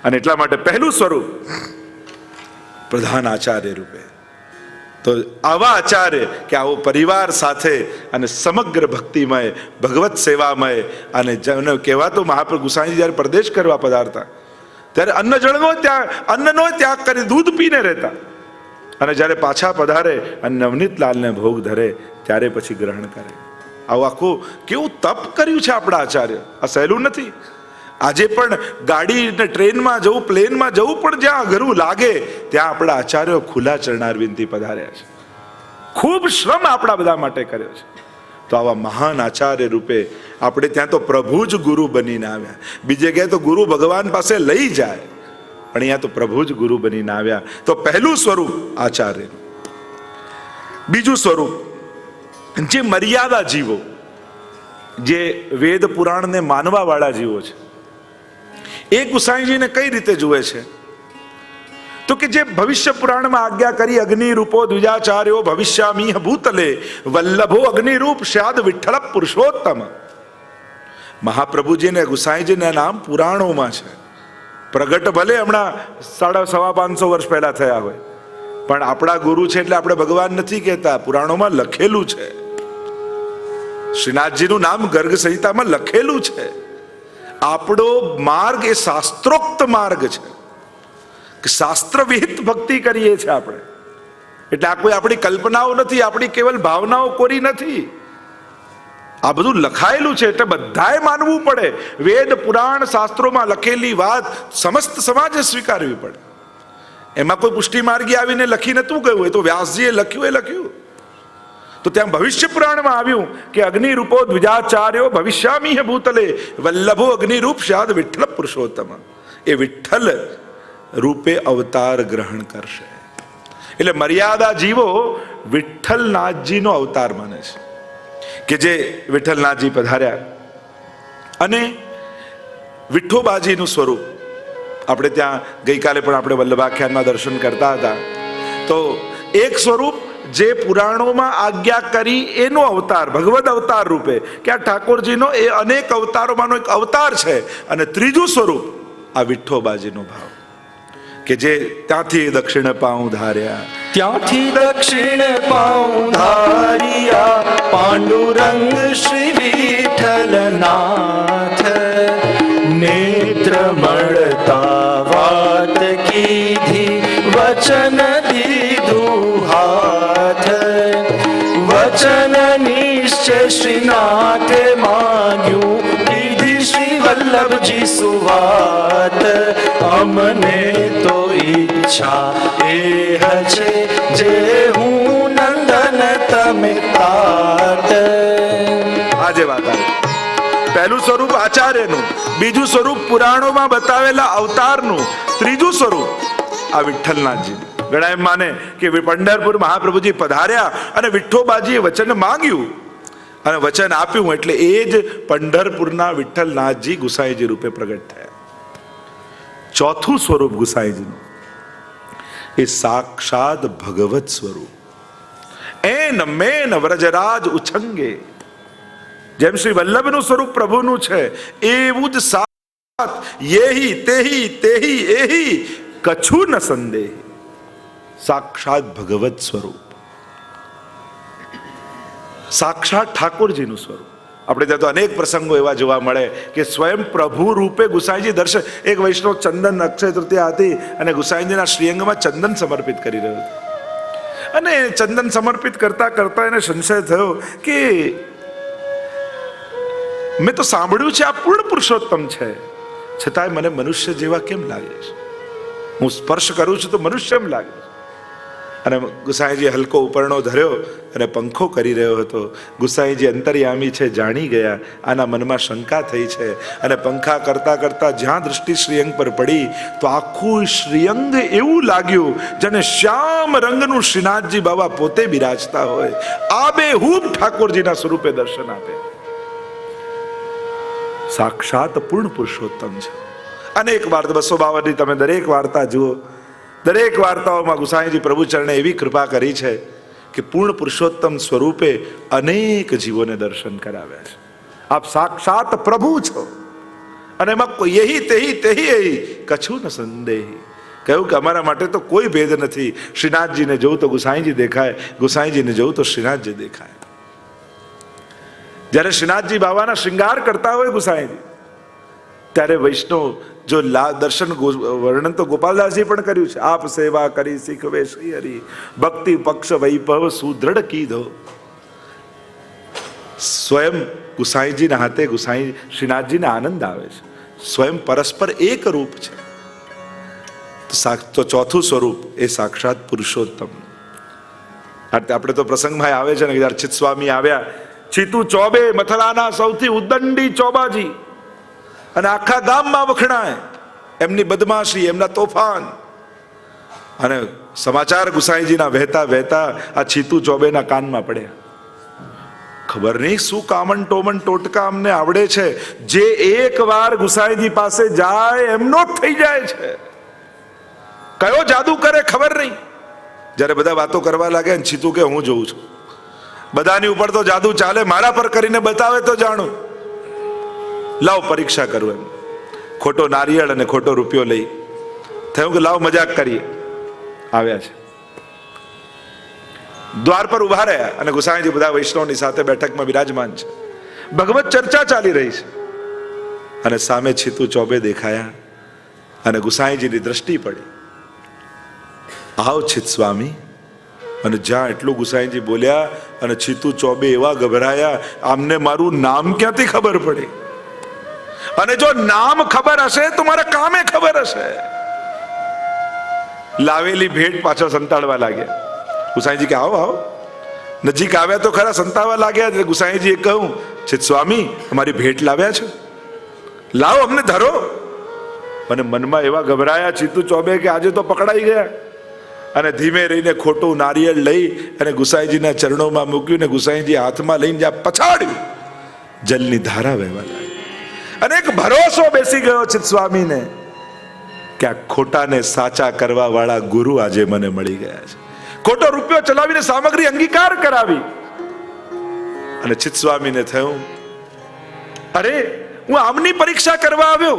Speaker 2: અને એટલા માટે પહેલું સ્વરૂપ પ્રધાન આચાર્ય રૂપે. તો આવા આચાર્ય કે આવો પરિવાર સાથે અને સમગ્ર ભક્તિમય, ભગવત સેવામય, અને જેને કહેવાતો મહાપ્રભુ ગુસાઈજી જ્યારે પ્રદેશ કરવા પધારતા ત્યારે અન્નનો ત્યાગ કરી દૂધ પીને રહેતા, અને જ્યારે પાછા પધારે અને નવનીત લાલને ભોગ ધરે ત્યારે પછી ગ્રહણ કરે. આવું આખું કેવું તપ કર્યું છે આપણા આચાર્ય. આ સહેલું નથી. આજે પણ ગાડી ને ટ્રેનમાં જવું, પ્લેનમાં જવું પણ જ્યાં અઘરું લાગે ત્યાં આપણા આચાર્યો ખુલ્લા ચરણારવિંદથી પધાર્યા છે. ખૂબ શ્રમ આપણા બધા માટે કર્યો છે. તો આવા મહાન આચાર્ય રૂપે આપણે ત્યાં તો પ્રભુ જ ગુરુ બનીને આવ્યા. બીજે જગ્યાએ તો ગુરુ ભગવાન પાસે લઈ જાય, પણ અહીંયા તો પ્રભુ જ ગુરુ બનીને આવ્યા. તો પહેલું સ્વરૂપ આચાર્ય. બીજું સ્વરૂપ જે મર્યાદા જીવો. જે વેદ પુરાણને માનવા વાળા જીવો છે એ ગુસાઈજીને કઈ રીતે જુએ છે? તો કે જે ભવિષ્ય પુરાણમાં આજ્ઞા કરી, અગ્નિ રૂપો દ્વિજાચાર્યો ભવિષ્યામીહ ભૂતલે વલ્લભો અગ્નિરૂપ સ્યાદ વિઠ્ઠલ પુરુષોત્તમ. મહાપ્રભુજીને ગુસાઈજીના નામ પુરાણોમાં છે. પ્રગટ ભલે હમણાં 550 વર્ષ પહેલા થયા હોય, પણ આપણા ગુરુ છે એટલે આપણે ભગવાન નથી કહેતા, પુરાણોમાં લખેલું છે. શ્રીનાથજીનું નામ ગર્ગ સંહિતામાં લખેલું છે. આપણો માર્ગ એ શાસ્ત્રોક્ત માર્ગ છે કે શાસ્ત્ર વિહિત ભક્તિ કરીએ છીએ આપણે. એટલે આ કોઈ આપણી કલ્પનાઓ નથી, આપણી કેવલ ભાવનાઓ કોરી નથી. આ બધું લખાયેલું છે એટલે બધાએ માનવું પડે. વેદ પુરાણ શાસ્ત્રોમાં લખેલી વાત સમસ્ત સમાજે સ્વીકારવી પડે. એમાં કોઈ પુષ્ટિ માર્ગી આવીને લખી નતું ગયું, એ તો વ્યાસજીએ લખ્યું એ લખ્યું. તો ત્યાં ભવિષ્ય પુરાણમાં આવ્યું કે અગ્નિ રૂપો દ્વિજાચાર્યો ભવિષ્યામીહ ભૂતલે વલ્લભો અગ્નિરૂપ સ્યાદ વિઠ્ઠલ પુરુષોત્તમ. એ વિઠ્ઠલ રૂપે અવતાર ગ્રહણ કરશે. એટલે મર્યાદા જીવો વિઠ્ઠલનાથજીનો અવતાર માને છે કે જે વિઠ્ઠલનાથજી પધાર્યા અને વિઠ્ઠોબાજીનું સ્વરૂપ. આપણે ત્યાં ગઈકાલે પણ આપણે વલ્લભાખ્યાનમાં દર્શન કરતા હતા. તો એક સ્વરૂપ જે પુરાણોમાં આજ્ઞા કરી એનો અવતાર ભગવદ અવતાર રૂપે, કે આ ઠાકોરજીનો એ અનેક અવતારોમાંનો એક અવતાર છે. અને ત્રીજું સ્વરૂપ આ વિઠ્ઠોબાજીનો ભાવ કે જે ત્યાંથી દક્ષિણ પાઉં ધાર્યા,
Speaker 1: ત્યાંથી દક્ષિણ પાઉં ધાર્યા પાંડુરંગ શ્રી વિઠ્ઠલનાથ. નેત્ર મળતા વાત કીધી વચન દીધું હાથ. વચન નિશ્ચય શ્રીનાથે માગ્યું દીધી શ્રી વલ્લભજી સુવાત. અમને તો ઈચ્છા એ છે જે હું નંદન તમે તાત.
Speaker 2: આજે વાત આવી. પહેલું સ્વરૂપ આચાર્યનું, બીજું સ્વરૂપ પુરાણોમાં બતાવેલા અવતારનું, ત્રીજું સ્વરૂપ આ વિઠ્ઠલનાથજી. ઘણા એમ માને કે પંઢરપુર મહાપ્રભુજી પધાર્યા અને વિઠ્ઠોબાજીએ વચન માંગ્યું અને વચન આપ્યું એટલે એ જ પંઢરપુરના વિઠ્ઠલનાથજી ગુસાઈજી રૂપે પ્રગટ થયા. ચોથું સ્વરૂપ ગુસાઈજીનું એ સાક્ષાત ભગવત સ્વરૂપ. એન મેન વ્રજરાજ ઉછંગે. જેમ શ્રી વલ્લભનું સ્વરૂપ પ્રભુનું છે એવું જ સાત યેહી તેહી તેહી એહી કછું ન સંદેહ. સાક્ષાત ભગવત સ્વરૂપ, સાક્ષાત ઠાકોરજીનું સ્વરૂપ. આપણે ત્યાં તો અનેક પ્રસંગો એવા જોવા મળે કે સ્વયં પ્રભુ રૂપે ગુસાઈજી દર્શન. એક વૈષ્ણવ ચંદન અક્ષય તૃતીયા હતી અને ગુસાઈજીના શ્રીઅંગમાં ચંદન સમર્પિત કરી રહ્યો હતો. અને ચંદન સમર્પિત કરતા કરતા એને સંશય થયો કે મેં તો સાંભળ્યું છે આ પૂર્ણ પુરુષોત્તમ છે, છતાંય મને મનુષ્ય જેવા કેમ લાગે છે? હું સ્પર્શ કરું છું તો મનુષ્ય એમ લાગે છે. અને ગુસાઈજી હલકો ઉપરણો ધર્યો અને પંખો કરી રહ્યો હતો. ગુસાઈજી અંતર્યામી છે જાણી ગયા, આના મનમાં શંકા થઈ છે. અને પંખા કરતા કરતા જ્યાં દૃષ્ટિ શ્રીઅંગ પર પડી તો આખું શ્રીઅંગ એવું લાગ્યું જેને શ્યામ રંગનું શ્રીનાથજી બાબા પોતે બિરાજતા હોય. આબેહૂબ ઠાકોરજીના સ્વરૂપે દર્શન આપે. સાક્ષાત પૂર્ણ પુરુષોત્તમ છે. અનેક વાર્તા 252 તમે દરેક વાર્તા જુઓ. દરેક વાર્તાઓમાં ગુસાઈજી પ્રભુ ચરણે એવી કૃપા કરી છે કે પૂર્ણ પુરુષોત્તમ સ્વરૂપે અનેક જીવોને દર્શન કરાવ્યા છે. આપ સાક્ષાત પ્રભુ છો. અને એમાં કોઈ યહી તેહી તેહી એહી કછું ન સંદેહ. કહ્યું કે અમારા માટે તો કોઈ ભેદ નથી. શ્રીનાથજીને જોઉં તો ગુસાઈજી દેખાય, ગુસાઈજીને જોઉં તો શ્રીનાથજી દેખાય. જ્યારે શ્રીનાથજી બાબાના શ્રૃંગાર કરતા હોય ગુસાઈજી, ત્યારે વૈષ્ણવ જો દર્શન વર્ણન તો ગોપાલદાસજી પણ કર્યું છે. આપ સેવા કરી શીખવે શ્રી હરિ ભક્તિ પક્ષ વૈભવ સુદૃઢ કીધો. સ્વયં ગુસાઈજીના હાથે ગુસાઈ શ્રીનાથજીને આનંદ આવે છે. સ્વયં પરસ્પર એક રૂપ છે. તો ચોથું સ્વરૂપ એ સાક્ષાત પુરુષોત્તમ. આપણે તો પ્રસંગમાં આવે છે ને, જયારે ચિત સ્વામી આવ્યા, ચિતુ ચોબે મથલાના સૌથી ઉદંડી ચોબાજી, અને આખા ગામમાં વખણાય એમની બદમાશી, એમના તોફાન. અને સમાચાર ગુસાઈજીના વહેતા વહેતા આ ચિતુ ચોબેના કાનમાં પડ્યા. ખબર નહીં શું કામન ટોમન ટોટકા અમને આવડે છે, જે એકવાર ગુસાઈજી પાસે જાય એમનો જ થઈ જાય છે. કયો જાદુ કરે ખબર નહીં. જ્યારે બધા વાતો કરવા લાગે ને છીતું કે હું જોઉં છું, બધાની ઉપર તો જાદુ ચાલે, મારા પર કરીને બતાવે તો જાણું. લાવ પરીક્ષા કરું એમ. ખોટો નારિયેળ અને ખોટો રૂપિયો લઈ થયું કે લાવ મજાક કરીએ. આવ્યા છે, દ્વાર પર ઉભા રહ્યા અને ગુસાઈજી બધા વૈષ્ણવની સાથે બેઠકમાં બિરાજમાન છે. ભગવત ચર્ચા ચાલી રહી છે અને સામે છીતું ચોબે દેખાયા અને ગુસાઈજીની દ્રષ્ટિ પડી. આવ છીત સ્વામી. અને જ્યાં એટલું ગુસાઈજી બોલ્યા અને છીતું ચોબે એવા ગભરાયા, આમને મારું નામ ક્યાંથી ખબર પડી? અને જો નામ ખબર હશે તો મારા કામે ખબર હશે. લાવેલી ભેટ પાછળ સંતાડવા લાગ્યા. ગુસાઈજી કે આવો આવો. નજીક આવ્યા તો ખરા, સંતાડવા લાગ્યા. ગુસાઈજીએ કહ્યું, છીત સ્વામી અમારી ભેટ લાવ્યા છે, લાવો અમને ધરો. અને મનમાં એવા ગભરાયા છીતું ચોબે કે આજે તો પકડાઈ ગયા. અને ધીમે રહીને ખોટું નારિયેળ લઈ અને ગુસાઈજીના ચરણોમાં મૂક્યું ને ગુસાઈજી હાથમાં લઈને જ્યાં પછાડ્યું, જલની ધારા વહેવા લાગી. અને એક ભરોસો બેસી ગયો છીત સ્વામીને કે આ ખોટાને સાચા કરવા વાળા ગુરુ આજે મને મળી ગયા છે. ખોટો રૂપિયો ચલાવીને સામગ્રી અંગીકાર કરાવી. અને છીત સ્વામીને થયું, અરે હું આમની પરીક્ષા કરવા આવ્યો,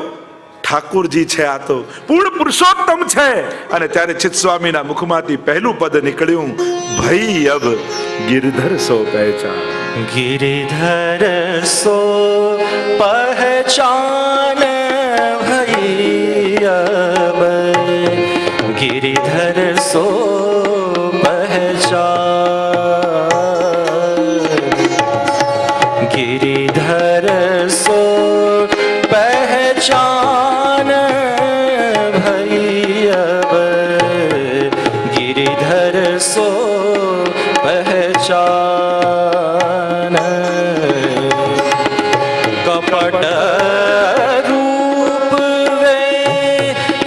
Speaker 2: ઠાકોરજી છે આ તો, પૂર્ણ પુરુષોત્તમ છે. અને ત્યારે છીત સ્વામીના મુખમાંથી પહેલું પદ નીકળ્યું, ભઈ અબ ગિરધર સો પહેચાન.
Speaker 1: गिरिधर सो पहचान भई अब, गिरिधर सो पहचान, गिरिधर सो पहचान भई अब, गिरिधर सो पहचान. कपट रूप वे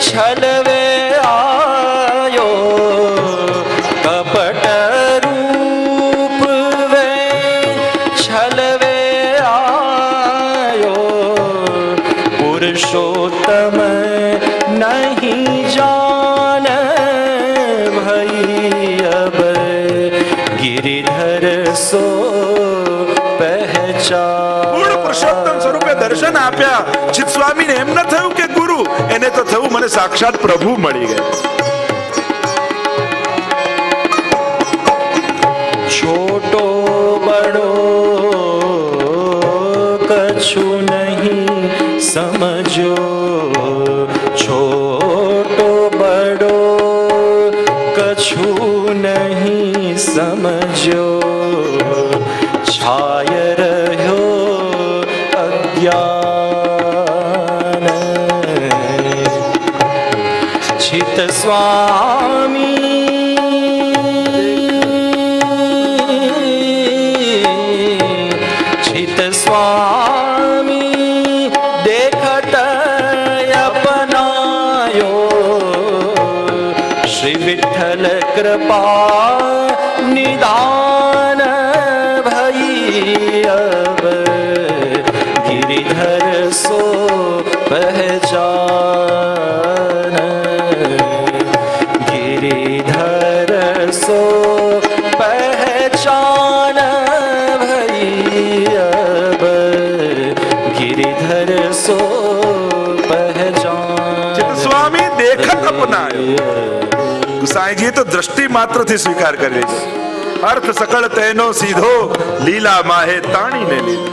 Speaker 1: छलवे आयो, कपट रूप वे छलवे आयो, पुरुषोत्तम नहीं जान भई अब, गिरिधर સો પહેચાન.
Speaker 2: પૂર્ણ પુરુષોત્તમ સ્વરૂપે દર્શન આપ્યા. છીત સ્વામીને એમ ન થયું કે ગુરુ, એને તો થયું મને સાક્ષાત પ્રભુ મળી ગયા.
Speaker 1: છોટો બડો કછું નહીં સમજો, છોટો બડો કછું નહીં સમજો, છાય રહ્યો અજ્ઞાન. છીત સ્વામી દેખત અપનાયો, શ્રી વિઠ્ઠલ કૃપા નિદાન ભઈ અબ, गिरिधर सो पहचान, गिरिधर सो पहचान भई अब, गिरिधर सो पहचान.
Speaker 2: છીત સ્વામી દેખત અપનાયો. ગુસાઈજીએ તો દ્રષ્ટિ માત્રથી સ્વીકાર કરી લીધો. અર્થ સકળ તેનો સીધો, લીલા માહે તાણીને લીધો.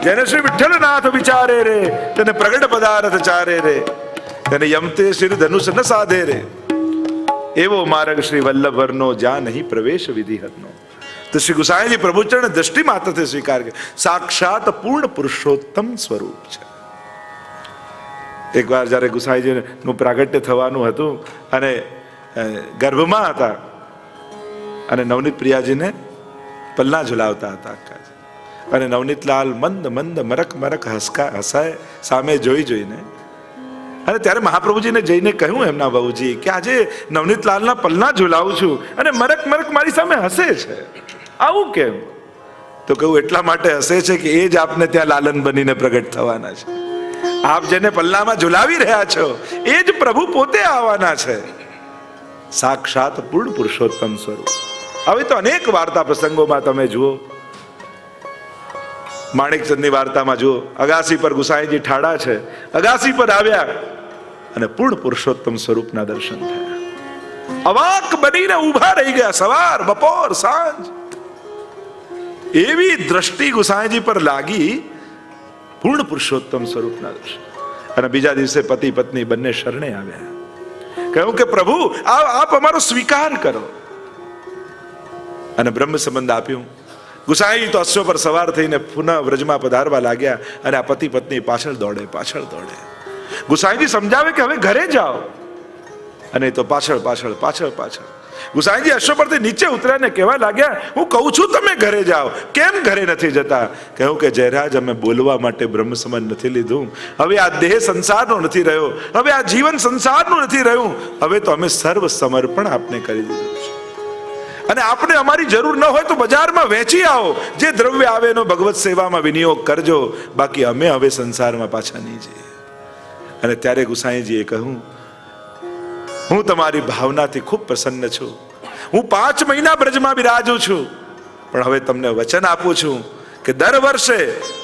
Speaker 2: જેને શ્રી વિઠ્ઠલનાથ વિચારે રે, તેને પ્રગટ પદાર્થ ચારે રે, તેને યમતે શ્રી ધનુષ ન સાધે રે. એવો માર્ગ શ્રી વલ્લભરનો જ્યાં નહીં પ્રવેશ વિધિહતનો. તો શ્રી ગુસાઈજી પ્રભુચરણ દ્રષ્ટિ માત્રથી સ્વીકાર કરે. સાક્ષાત પૂર્ણ પુરુષોત્તમ સ્વરૂપ છે. એકવાર જ્યારે ગુસાઈજીનું પ્રાગટ્ય થવાનું હતું અને ગર્ભમાં હતા અને નવનીત પ્રિયાજીને પલ્લા ઝુલાવતા હતા, અને નવનીતલાલ મંદ મંદ મરક મરક હસાય સામે જોઈને. અને ત્યારે મહાપ્રભુજીને જઈને કહ્યું એમના બહુજી કે આજે નવનીતલાલના પલ્લા ઝુલાવું છું અને મરક મરક મારી સામે હસે છે, આવું કેમ? તો કહું એટલા માટે હસે છે કે એ જ આપને ત્યાં લાલન બનીને પ્રગટ થવાના છે. આપ જેને પલ્લામાં ઝુલાવી રહ્યા છો એ જ પ્રભુ પોતે આવવાના છે, સાક્ષાત પૂર્ણ પુરુષોત્તમ સ્વરૂપ. હવે તો અનેક વાર્તા પ્રસંગોમાં તમે જુઓ, માણેકચંદની વાર્તામાં જુઓ, અગાસી પર ગુસાઈજી ઠાડા છે, અગાસી પર આવ્યા અને પૂર્ણ પુરુષોત્તમ સ્વરૂપના દર્શન થયા. અવાક બનીને ઊભા રહી ગયા, સવાર બપોર સાંજ. એવી દ્રષ્ટિ ગુસાઈજી પર લાગી, પૂર્ણ પુરુષોત્તમ સ્વરૂપના દર્શન. અને બીજા દિવસે પતિ પત્ની બંને શરણે આવ્યા, કહ્યું કે પ્રભુ આપ અમારો સ્વીકાર કરો. અને બ્રહ્મ સંબંધ આપ્યું. ગુસાઈ તો અશ્વ પર સવાર થઈને પુનઃ વ્રજમાં પધારવા લાગ્યા અને આ પતિ પત્ની પાછળ દોડે. ગુસાઈજી સમજાવે કે હવે ઘરે જાઓ, અને તો પાછળ. ગુસાઈજી અશ્વ પરથી નીચે ઉતર્યા ને કહેવા લાગ્યા, હું કહું છું તમે ઘરે જાઓ, કેમ ઘરે નથી જતા? કહ્યું કે જયરાજ, અમે બોલવા માટે બ્રહ્મ સંબંધ નથી લીધું. હવે આ દેહ સંસારનો નથી રહ્યો, હવે આ જીવન સંસારનું નથી રહ્યું. હવે તો અમે સર્વ સમર્પણ આપને કરી દીધું છે, અને આપણે અમારી જરૂર ન હોય તો બજારમાં વેચી આવો, જે દ્રવ્ય આવે એનો ભગવત સેવામાં વિનિયોગ કરજો, બાકી અમે હવે સંસારમાં પાછા નહીં જઈએ. અને ત્યારે ગુસાઈજીએ કહ્યું, હું તમારી ભાવનાથી ખૂબ પ્રસન્ન છું. હું 5 મહિના બ્રજમાં બિરાજું છું, પણ હવે તમને વચન આપું છું કે દર વર્ષે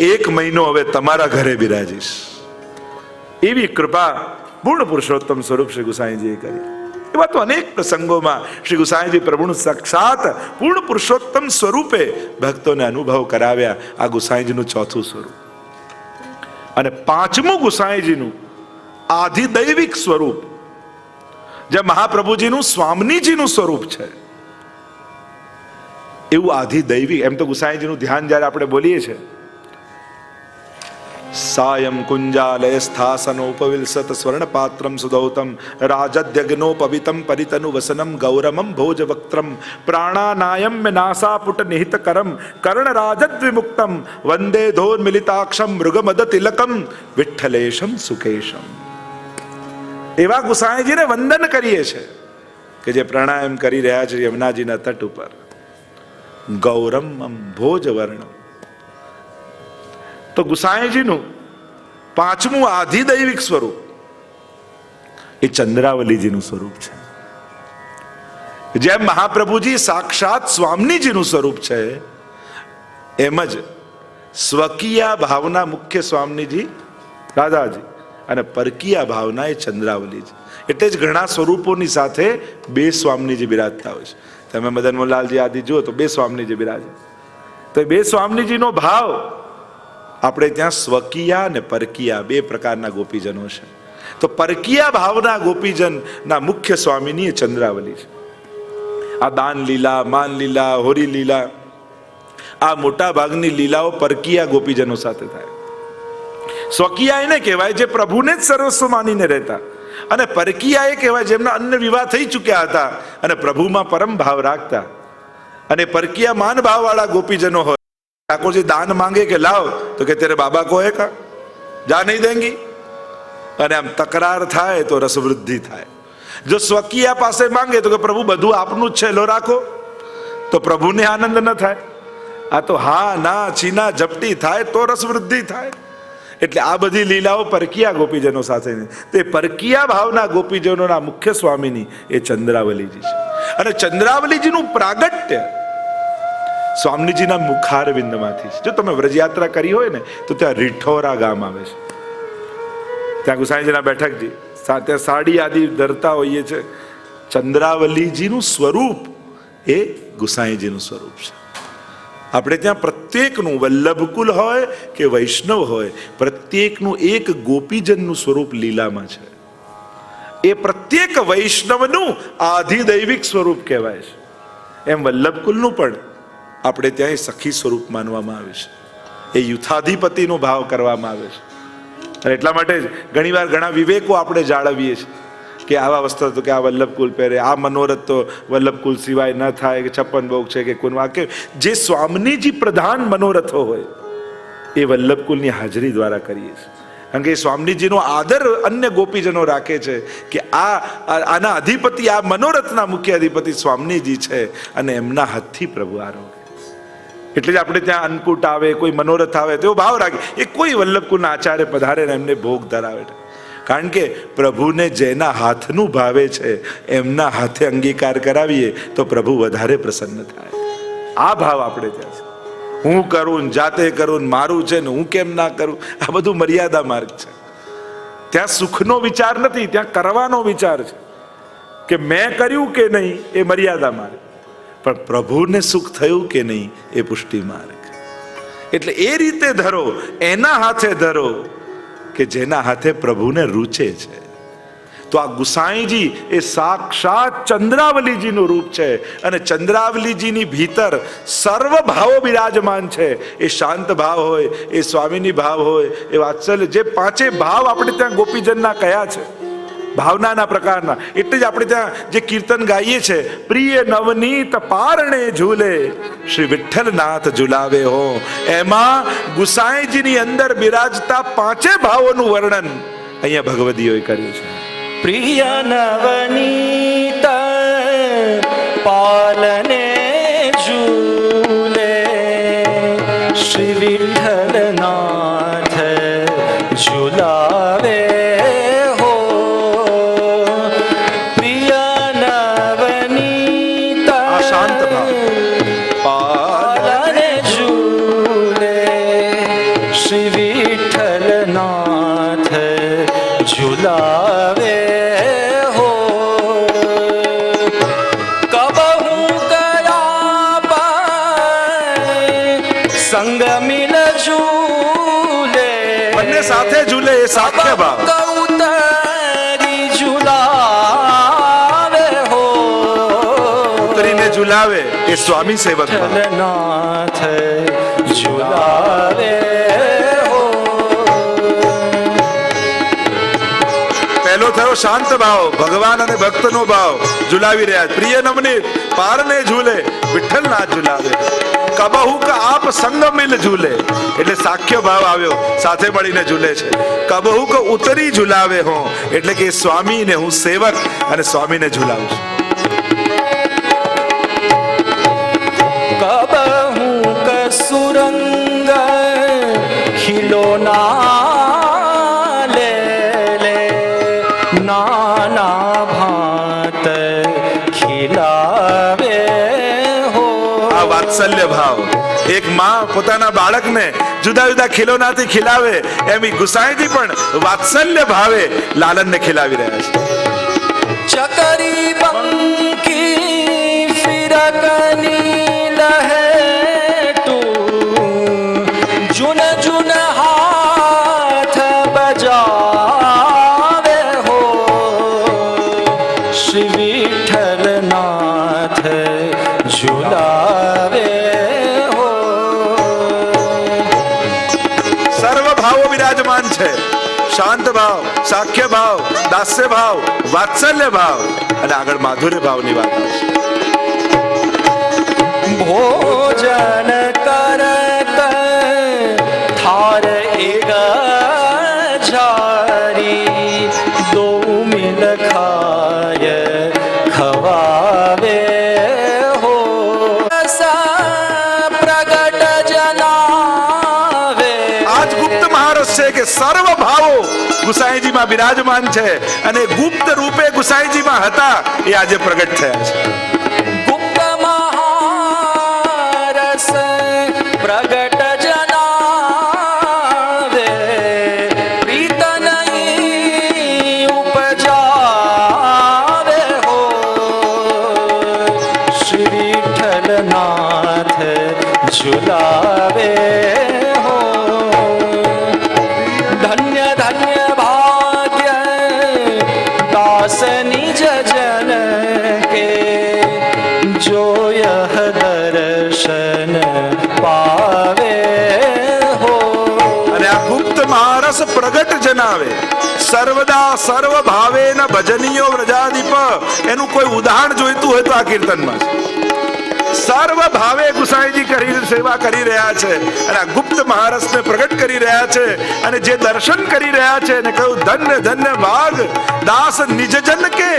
Speaker 2: 1 મહિનો હવે તમારા ઘરે બિરાજીશ. એવી કૃપા પૂર્ણ પુરુષોત્તમ સ્વરૂપ શ્રી ગુસાઈજીએ કરી. એવા તો અનેક પ્રસંગોમાં શ્રી ગુસાઈજી પ્રભુનું સાક્ષાત પૂર્ણ પુરુષોત્તમ સ્વરૂપે ભક્તોને અનુભવ કરાવ્યા. આ ગુસાઈજીનું ચોથું સ્વરૂપ. અને 5મું ગુસાઈજીનું આધિદૈવિક સ્વરૂપ, જે મહાપ્રભુજીનું સ્વામિનીજીનું સ્વરૂપ છે, એવું આધિદૈવિક. એમ તો ગુસાઈજીનું ધ્યાન જ્યારે આપણે બોલીએ છીએ, સાયં કુંજાલય સ્થાસનો ઉપવિલસત સ્વર્ણ પાત્રમ સુદૌતમ રાજદ્યગ્નોપવિતમ પરિતનુ વસનમ ગૌરમમ ભોજવક્ત્રમ પ્રાણાનાયમ નાસાપુટ નિહિત કરમ કર્ણરાજદ્વિમુક્તમ વંદે ધોન્મિલિતાક્ષમ મૃગમદ તિલકમ વિઠ્ઠલેશમ સુકેશમ. એવા ગુસાઈજીને વંદન કરીએ છીએ કે જે પ્રાણાયામ કરી રહ્યા છે યમુનાજીના તટ ઉપર. ગૌરમમ ભોજવર્ણમ. તો ગુસાઈજીનું 5મું આધિદૈવિક સ્વરૂપ એ ચંદ્રાવલીજીનું સ્વરૂપ છે. જેમ મહાપ્રભુજી સાક્ષાત સ્વામિનીજીનું સ્વરૂપ છે, એમ જ સ્વકીયા ભાવના મુખ્ય સ્વામિનીજી રાધાજી અને પરકીયા ભાવના એ ચંદ્રાવલીજી. એટલે જ ઘણા સ્વરૂપોની સાથે 2 સ્વામિનીજી બિરાજતા હોય છે. તમે મદન મોહનલાલજી આદિ જુઓ તો 2 સ્વામિનીજી બિરાજે. તો 2 સ્વામિનીજીનો ભાવ આપણે ત્યાં સ્વકીયા અને પરકીયા 2 પ્રકારના ગોપીજનો છે. તો પરકીયા ભાવના ગોપીજનના મુખ્ય સ્વામિની એ ચંદ્રાવલી છે. આ દાન લીલા, માન લીલા, હોરી લીલા, આ મોટા ભાગની લીલાઓ પરકીયા ગોપીજનો સાથે થાય. સ્વકીયા એને કહેવાય જે પ્રભુને જ સર્વસ્વ માનીને રહેતા, અને પરકીયા એ કહેવાય જેમના અન્ય વિવાહ થઈ ચૂક્યા હતા અને પ્રભુમાં પરમ ભાવ રાખતા. અને પરકીયા માન ભાવ વાળા ગોપીજનો હોય, ઠાકોરજી દાન માંગે કે લાવ, તો કે તેરે બાબા કો હે કા, જા નહીં દેંગી. અને આમ તકરાર થાય તો રસવૃદ્ધિ થાય. જો સ્વકીયા પાસે માંગે તો કે પ્રભુ બધું આપનું જ છે, લો રાખો, તો પ્રભુને આનંદ ન થાય. આ તો હા ના ચીના ઝપટી થાય તો રસવૃદ્ધિ થાય. એટલે આ બધી લીલાઓ પરકીયા ગોપીજનો સાથે. તે પરકીયા ભાવના ગોપીજનોના મુખ્ય સ્વામીની એ ચંદ્રાવલીજી છે. અને ચંદ્રાવલીજીનું પ્રાગટ્ય સ્વામીજીના મુખારવિંદમાંથી છે. જો તમે વ્રજયાત્રા કરી હોય ને તો ત્યાં રીઠોરા ગામ આવે છે, ત્યાં ગુસાઈજીના બેઠકજી ત્યાં સાડી આદિ ધરતા હોઈએ છે. ચંદ્રાવલીજીનું સ્વરૂપ એ ગુસાઈજીનું સ્વરૂપ છે. આપણે ત્યાં પ્રત્યેકનું વલ્લભકુલ હોય કે વૈષ્ણવ હોય, પ્રત્યેકનું એક ગોપીજનનું સ્વરૂપ લીલામાં છે. એ પ્રત્યેક વૈષ્ણવનું આધિદૈવિક સ્વરૂપ કહેવાય છે. એમ વલ્લભકુલનું પણ આપણે ત્યાં સખી સ્વરૂપ માનવામાં આવે છે. એ યુથાધિપતિનો ભાવ કરવામાં આવે છે. અને એટલા માટે જ ઘણીવાર ઘણા વિવેકો આપણે જાળવીએ છીએ કે આવા વસ્ત્ર તો કે આ વલ્લભકુલ પહેરે, આ મનોરથ તો વલ્લભકુલ સિવાય ન થાય, કે 56 ભોગ છે કે કુનવા, કે જે સ્વામિનીજી પ્રધાન મનોરથો હોય એ વલ્લભકુલની હાજરી દ્વારા કરીએ છીએ. કારણ કે સ્વામિનીજીનો આદર અન્ય ગોપીજનો રાખે છે કે આના અધિપતિ, આ મનોરથના મુખ્ય અધિપતિ સ્વામિનીજી છે, અને એમના હાથથી પ્રભુ આરોગે. એટલે જ આપણે ત્યાં અન્નકૂટ આવે, કોઈ મનોરથ આવે તેવો ભાવ રાખે. એ કોઈ વલ્લભકુળના આચાર્ય પધારે ને એમને ભોગ ધરાવે. કારણ કે પ્રભુને જેના હાથનું ભાવે છે એમના હાથે અંગીકાર કરાવીએ તો પ્રભુ વધારે પ્રસન્ન થાય. આ ભાવ આપણે ત્યાં છે. હું કરું, જાતે કરું, મારું છે ને હું કેમ ના કરું, આ બધું મર્યાદા માર્ગ છે. ત્યાં સુખનો વિચાર નથી, ત્યાં કરવાનો વિચાર છે કે મેં કર્યું કે નહીં એ મર્યાદા માર્ગ, પણ પ્રભુને સુખ થયું કે નહીં એ પુષ્ટિ માર્ગ. એટલે એ રીતે ધરો, એના હાથે ધરો કે જેના હાથે પ્રભુને રૂચે છે. તો આ ગુસાઈજી એ સાક્ષાત ચંદ્રાવલીજીનું રૂપ છે અને ચંદ્રાવલીજીની ભીતર સર્વ ભાવો બિરાજમાન છે. એ શાંત ભાવ હોય, એ સ્વામીની ભાવ હોય, એ વાત્સલ્ય, જે પાંચે ભાવ આપણે ત્યાં ગોપીજનના કયા છે ભાવનાના પ્રકારના. એટલે જ આપણે ત્યાં જે કીર્તન ગાઈએ છે, પ્રિય નવનીત પારણે ઝૂલે શ્રી વિઠ્ઠલનાથ ઝુલાવે હો, એમાં ગુસાઈજીની અંદર બિરાજતા પાંચે ભાવોનું વર્ણન અહીંયા ભગવદીઓએ કર્યું છે.
Speaker 1: પ્રિય નવનીત પાલને ઝૂલે શ્રી વિઠ્ઠલનાથ ઝુલાવે હો. પ્રિય નવનીત
Speaker 2: શાંત ભાવ
Speaker 1: પાલને ઝૂલે શ્રી વિઠ્ઠલનાથ ઝુલાવે હો. કબહુ કયા પાય સંગ મિલ ઝૂલે,
Speaker 2: બંને સાથે ઝૂલે એ સાખ્ય ભાવ.
Speaker 1: કૌતરી ઝુલાવે હો.
Speaker 2: ઉતરીને ઝુલાવે એ સ્વામી સેવક ભાવ.
Speaker 1: વિઠ્ઠલનાથ ઝુલાવે હો.
Speaker 2: પહેલો થયો શાંત ભાવ, ભગવાન અને ભક્તનો ભાવ ઝુલાવી રહ્યા છે. પ્રિય નવનીત પારને ઝૂલે વિઠ્ઠલનાથ ઝુલાવે. કબહુ ક આપ સંગ મિલ ઝૂલે એટલે સાખ્ય ભાવ આવ્યો, સાથે મળીને ઝૂલે છે. કબહુ ક ઉતરી ઝુલાવે હો એટલે કે સ્વામી ને હું સેવક અને સ્વામીને ઝુલાવું છું.
Speaker 1: કબહુ કસુરંગ ખિલોના લે લે નાના ભાત ખિલાવે હો.
Speaker 2: આ વાત્સલ્ય ભાવ. એક માં પોતાના બાળકને જુદા જુદા ખીલોનાથી ખીલાવે, એમ ગુસાઈજી પણ વાત્સલ્ય ભાવે લાલનને ખીલાવી રહ્યા છે.
Speaker 1: ચકરી બંકી ફિરકની લહેટું જુન જુન હાથ બજાવે હો. શ્રી વિઠ્ઠલનાથ ઝુલાવે હો.
Speaker 2: સર્વ ભાવો વિરાજમાન છે. શાંત ભાવ, સાખ્ય ભાવ, દાસ્ય ભાવ, વાત્સલ્ય ભાવ અને આગળ માધુર્ય ભાવની વાત આવશે.
Speaker 1: ભોજન કરત થાર એક ઝારી દો મિલ ખાય ખવાવે હો. પ્રગટ જનાવે.
Speaker 2: આજ ગુપ્ત મહારસ છે કે સર્વ ભાવો ગુસાઈજીમાં બિરાજમાન છે અને ગુપ્ત રૂપે ગુસાઈજીમાં હતા એ આજે પ્રગટ થયા છે.
Speaker 1: ગુપ્ત મહારસ પ્રગટ જનાવે પ્રીત નહીં ઉપજાવે હો. શ્રી વિઠ્ઠલનાથ ઝુલાવે હો. ધન્ય ધન્ય ભાગ્ય દાસ નિજ જન કે જો યહ દર્શન પાવે હો.
Speaker 2: અને આ ગુપ્ત મહારસ પ્રગટ જનાવે સર્વદા સર્વ ભાવે ન ભજનીયો વ્રજાદીપ. એનું કોઈ ઉદાહરણ જોઈતું હોય તો આ કીર્તનમાં છે. સર્વ ભાવે ગુસાઈજી કરી સેવા કરી રહ્યા છે અને આ ગુપ્ત મહારસને પ્રગટ કરી રહ્યા છે અને જે દર્શન કરી રહ્યા છે એને કહ્યું ધન્ય ધન્ય ભાગ દાસ નિજજન કે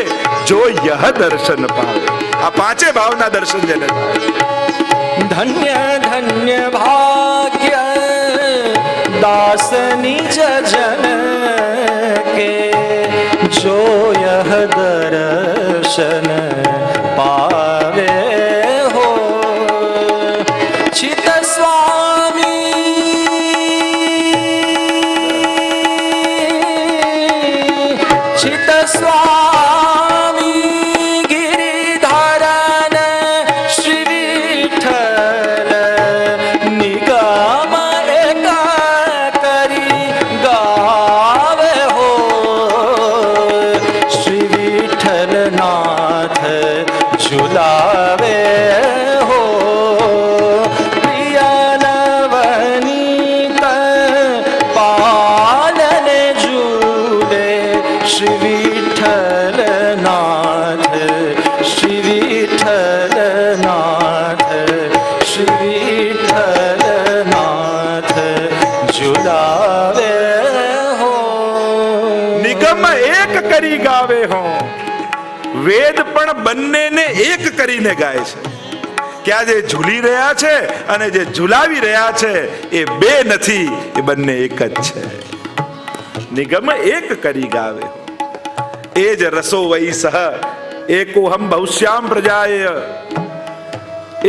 Speaker 2: જો યહ દર્શન પાવે. આ પાંચે ભાવના દર્શન જેને થાય.
Speaker 1: धन्य धन्य भाग्य दास निज जन के, जो यह दर्शन पावे हो। चित स्वामी चित स्वामी गिरिधरन श्री विठ्ठल, निगम एक करी गावे हो। श्री विठ्ठल नाथ झुलावे हो, प्रिय नवनीत पालन झूले। श्री विठ्ठल नाथ, श्री विठ्ठल नाथ, श्री विठ्ठल नाथ झुलावे हो।
Speaker 2: નિગમ એક કરી ગાવે હો, વેદ પણ બંનેને એક કરીને ગાય છે કે આ જે ઝૂલી રહ્યા છે અને જે ઝુલાવી રહ્યા છે એ બે નથી, એ બંને એક જ છે. નિગમ એક કરી ગાવે હો, એ જ રસો વૈ સહ એકોહમ બહુશ્યામ પ્રજાય.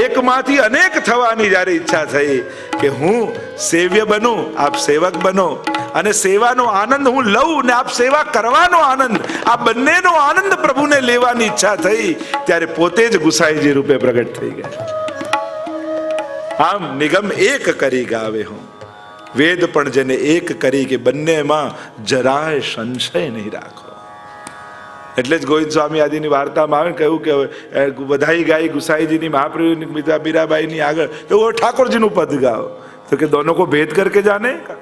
Speaker 2: એકમાંથી અનેક થવાની જ્યારે ઈચ્છા થઈ કે હું સેવ્ય બનું, આપ સેવક બનો, અને સેવાનો આનંદ હું લઉં ને આપ સેવા કરવાનો આનંદ, આ બંનેનો આનંદ પ્રભુને લેવાની ઈચ્છા થઈ ત્યારે પોતે જ ગુસાઈજી રૂપે પ્રગટ થઈ ગયા. આમ નિગમ એક કરી ગાવે હું, વેદ પણ જેને એક કરી કે બંનેમાં જરાય સંશય નહીં રાખો. એટલે જ ગોવિંદ સ્વામી આદિની વાર્તામાં આવે કહ્યું કે બધાઈ ગાઈ ગુસાઈજીની, મહાપ્રભુની, મીરાબાઈની આગળ તો ઠાકોરજીનું પદ ગાઓ, તો કે દોનો કો ભેદ કરકે જાને કા,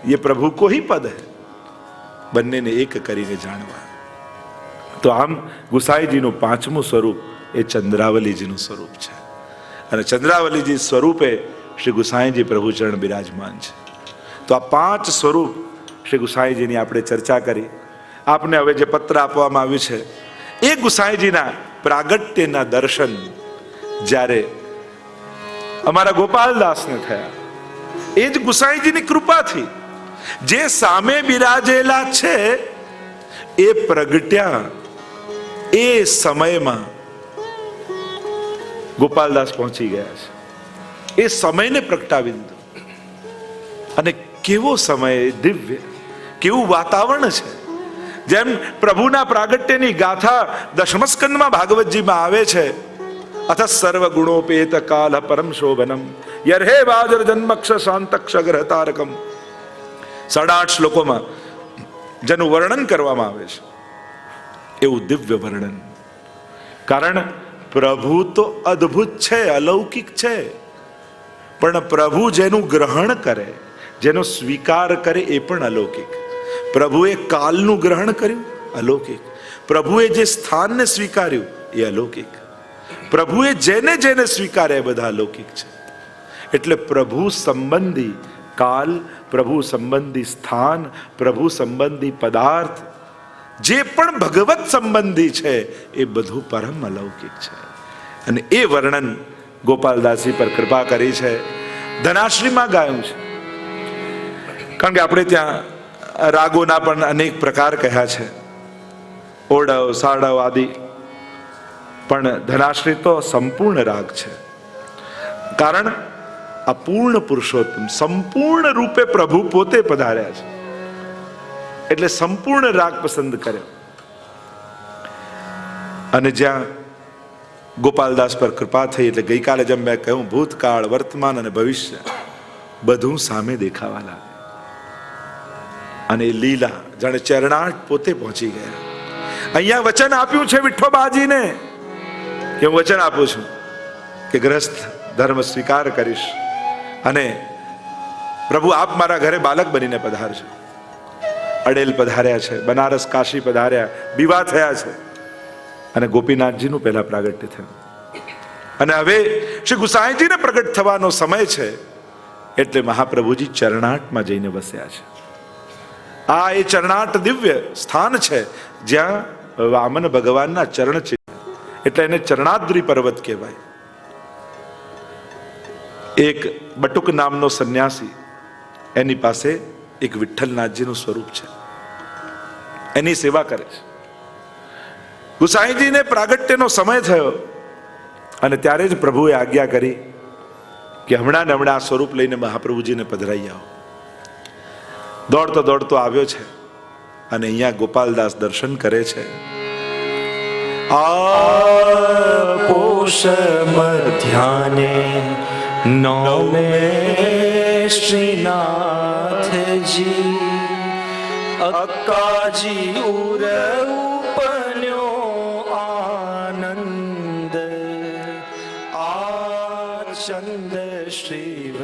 Speaker 2: ये प्रभु को ही पद है, બંનેને એક કરીને જાણવા. તો આમ ગુસાઈજીનું પાંચમું સ્વરૂપ એ ચંદ્રાવલીજીનું સ્વરૂપ છે, અને ચંદ્રાવલીજી સ્વરૂપે શ્રી ગુસાઈજી પ્રભુ ચરણ બિરાજમાન છે. તો આ પાંચ સ્વરૂપ શ્રી ગુસાઈજીની આપણે ચર્ચા કરી. આપને હવે જે પત્ર આપવામાં આવ્યું છે એ ગુસાઈજીના પ્રાગટ્યના દર્શન જ્યારે અમારા ગોપાલદાસને થયા, એ જ ગુસાઈજીની કૃપાથી જે સામે બિરાજેલા છે એ પ્રગટ્યા. એ સમયમાં ગોપાલદાસ પહોંચી ગયા છે, એ સમયને પ્રગટાવી દીધો. અને કેવો સમય, દિવ્ય, કેવું વાતાવરણ છે. જેમ પ્રભુના પ્રાગટ્યની ગાથા દશમસ્કંદમાં ભાગવતજીમાં આવે છે, અથ સર્વ ગુણોપેત કાલ પરમ શોભનમ યર્હે બાજર જન્મક્ષ શાંતક્ષ ગ્રહતારકમ. 8 શ્લોકોમાં જેનું વર્ણન કરવામાં આવે છે એવું દિવ્ય વર્ણન. કારણ પ્રભુ તો અદ્ભુત છે, અલૌકિક છે, પણ પ્રભુ જેનું ગ્રહણ કરે, જેનો સ્વીકાર કરે એ પણ અલૌકિક. પ્રભુએ કાલનું ગ્રહણ કર્યું, અલૌકિક. પ્રભુએ જે સ્થાનને સ્વીકાર્યું એ અલૌકિક. પ્રભુએ જેને જેને સ્વીકારે એ બધા અલૌકિક છે. એટલે પ્રભુ સંબંધી કાલ, પ્રભુ સંબંધી સ્થાન, પ્રભુ સંબંધી પદાર્થ, જે પણ ભગવત સંબંધી છે એ બધું પરમ અલૌકિક છે. અને એ વર્ણન ગોપાલદાસજી પર કૃપા કરી છે. ધનાશ્રીમાં ગાયું છે, કારણ કે આપણે ત્યાં રાગોના પણ અનેક પ્રકાર કહ્યા છે, ઓડવ, સાડવ આદિ, પણ ધનાશ્રી તો સંપૂર્ણ રાગ છે. કારણ આ પૂર્ણ પુરુષોત્તમ સંપૂર્ણ રૂપે પ્રભુ પોતે પધાર્યા છે, એટલે સંપૂર્ણ રાગ પસંદ કર્યો. અને જ્યાં ગોપાલદાસ પર કૃપા થઈ એટલે ગઈકાલે જેમ મેં કહ્યું, ભૂતકાળ, વર્તમાન અને ભવિષ્ય બધું સામે દેખાવા લાગે. અને એ લીલા જાણે ચરણાટ પોતે પહોંચી ગયા. અહીંયા વચન આપ્યું છે વિઠ્ઠોબાજીને કે હું વચન આપું છું કે ગ્રસ્થ ધર્મ સ્વીકાર કરીશ, અને પ્રભુ આપ મારા ઘરે બાલક બનીને પધારજો. અડેલ પધાર્યા છે, બનારસ કાશી પધાર્યા, વિવાહ થયા છે, અને ગોપીનાથજીનું પહેલા પ્રાગટ્ય થયું. અને હવે શ્રી ગુસાઈજીને પ્રગટ થવાનો સમય છે, એટલે મહાપ્રભુજી ચરણાટમાં જઈને વસ્યા છે. આ એ ચરણાટ દિવ્ય સ્થાન છે જ્યાં વામન ભગવાનના ચરણ છે, એટલે એને ચરણાદ્રી પર્વત કહેવાય. એક બટુક નામનો સંન્યાસી, એની પાસે એક વિઠ્ઠલનાથજીનું સ્વરૂપ છે, એની સેવા કરે છે. ગુસાઈજીને પ્રાગટ્યનો સમય થયો અને ત્યારે જ પ્રભુએ આજ્ઞા કરી કે હમણાં ને હમણાં આ સ્વરૂપ લઈને મહાપ્રભુજીને પધરાઈ આવો. દોડતો દોડતો આવ્યો છે અને અહીંયા ગોપાલદાસ દર્શન કરે છે.
Speaker 1: પોષ મધ્યાને નૌમે શ્રીનાથજી અક્કાજી ઉર ઉપન્યો આનંદ આ ચંદ શ્રી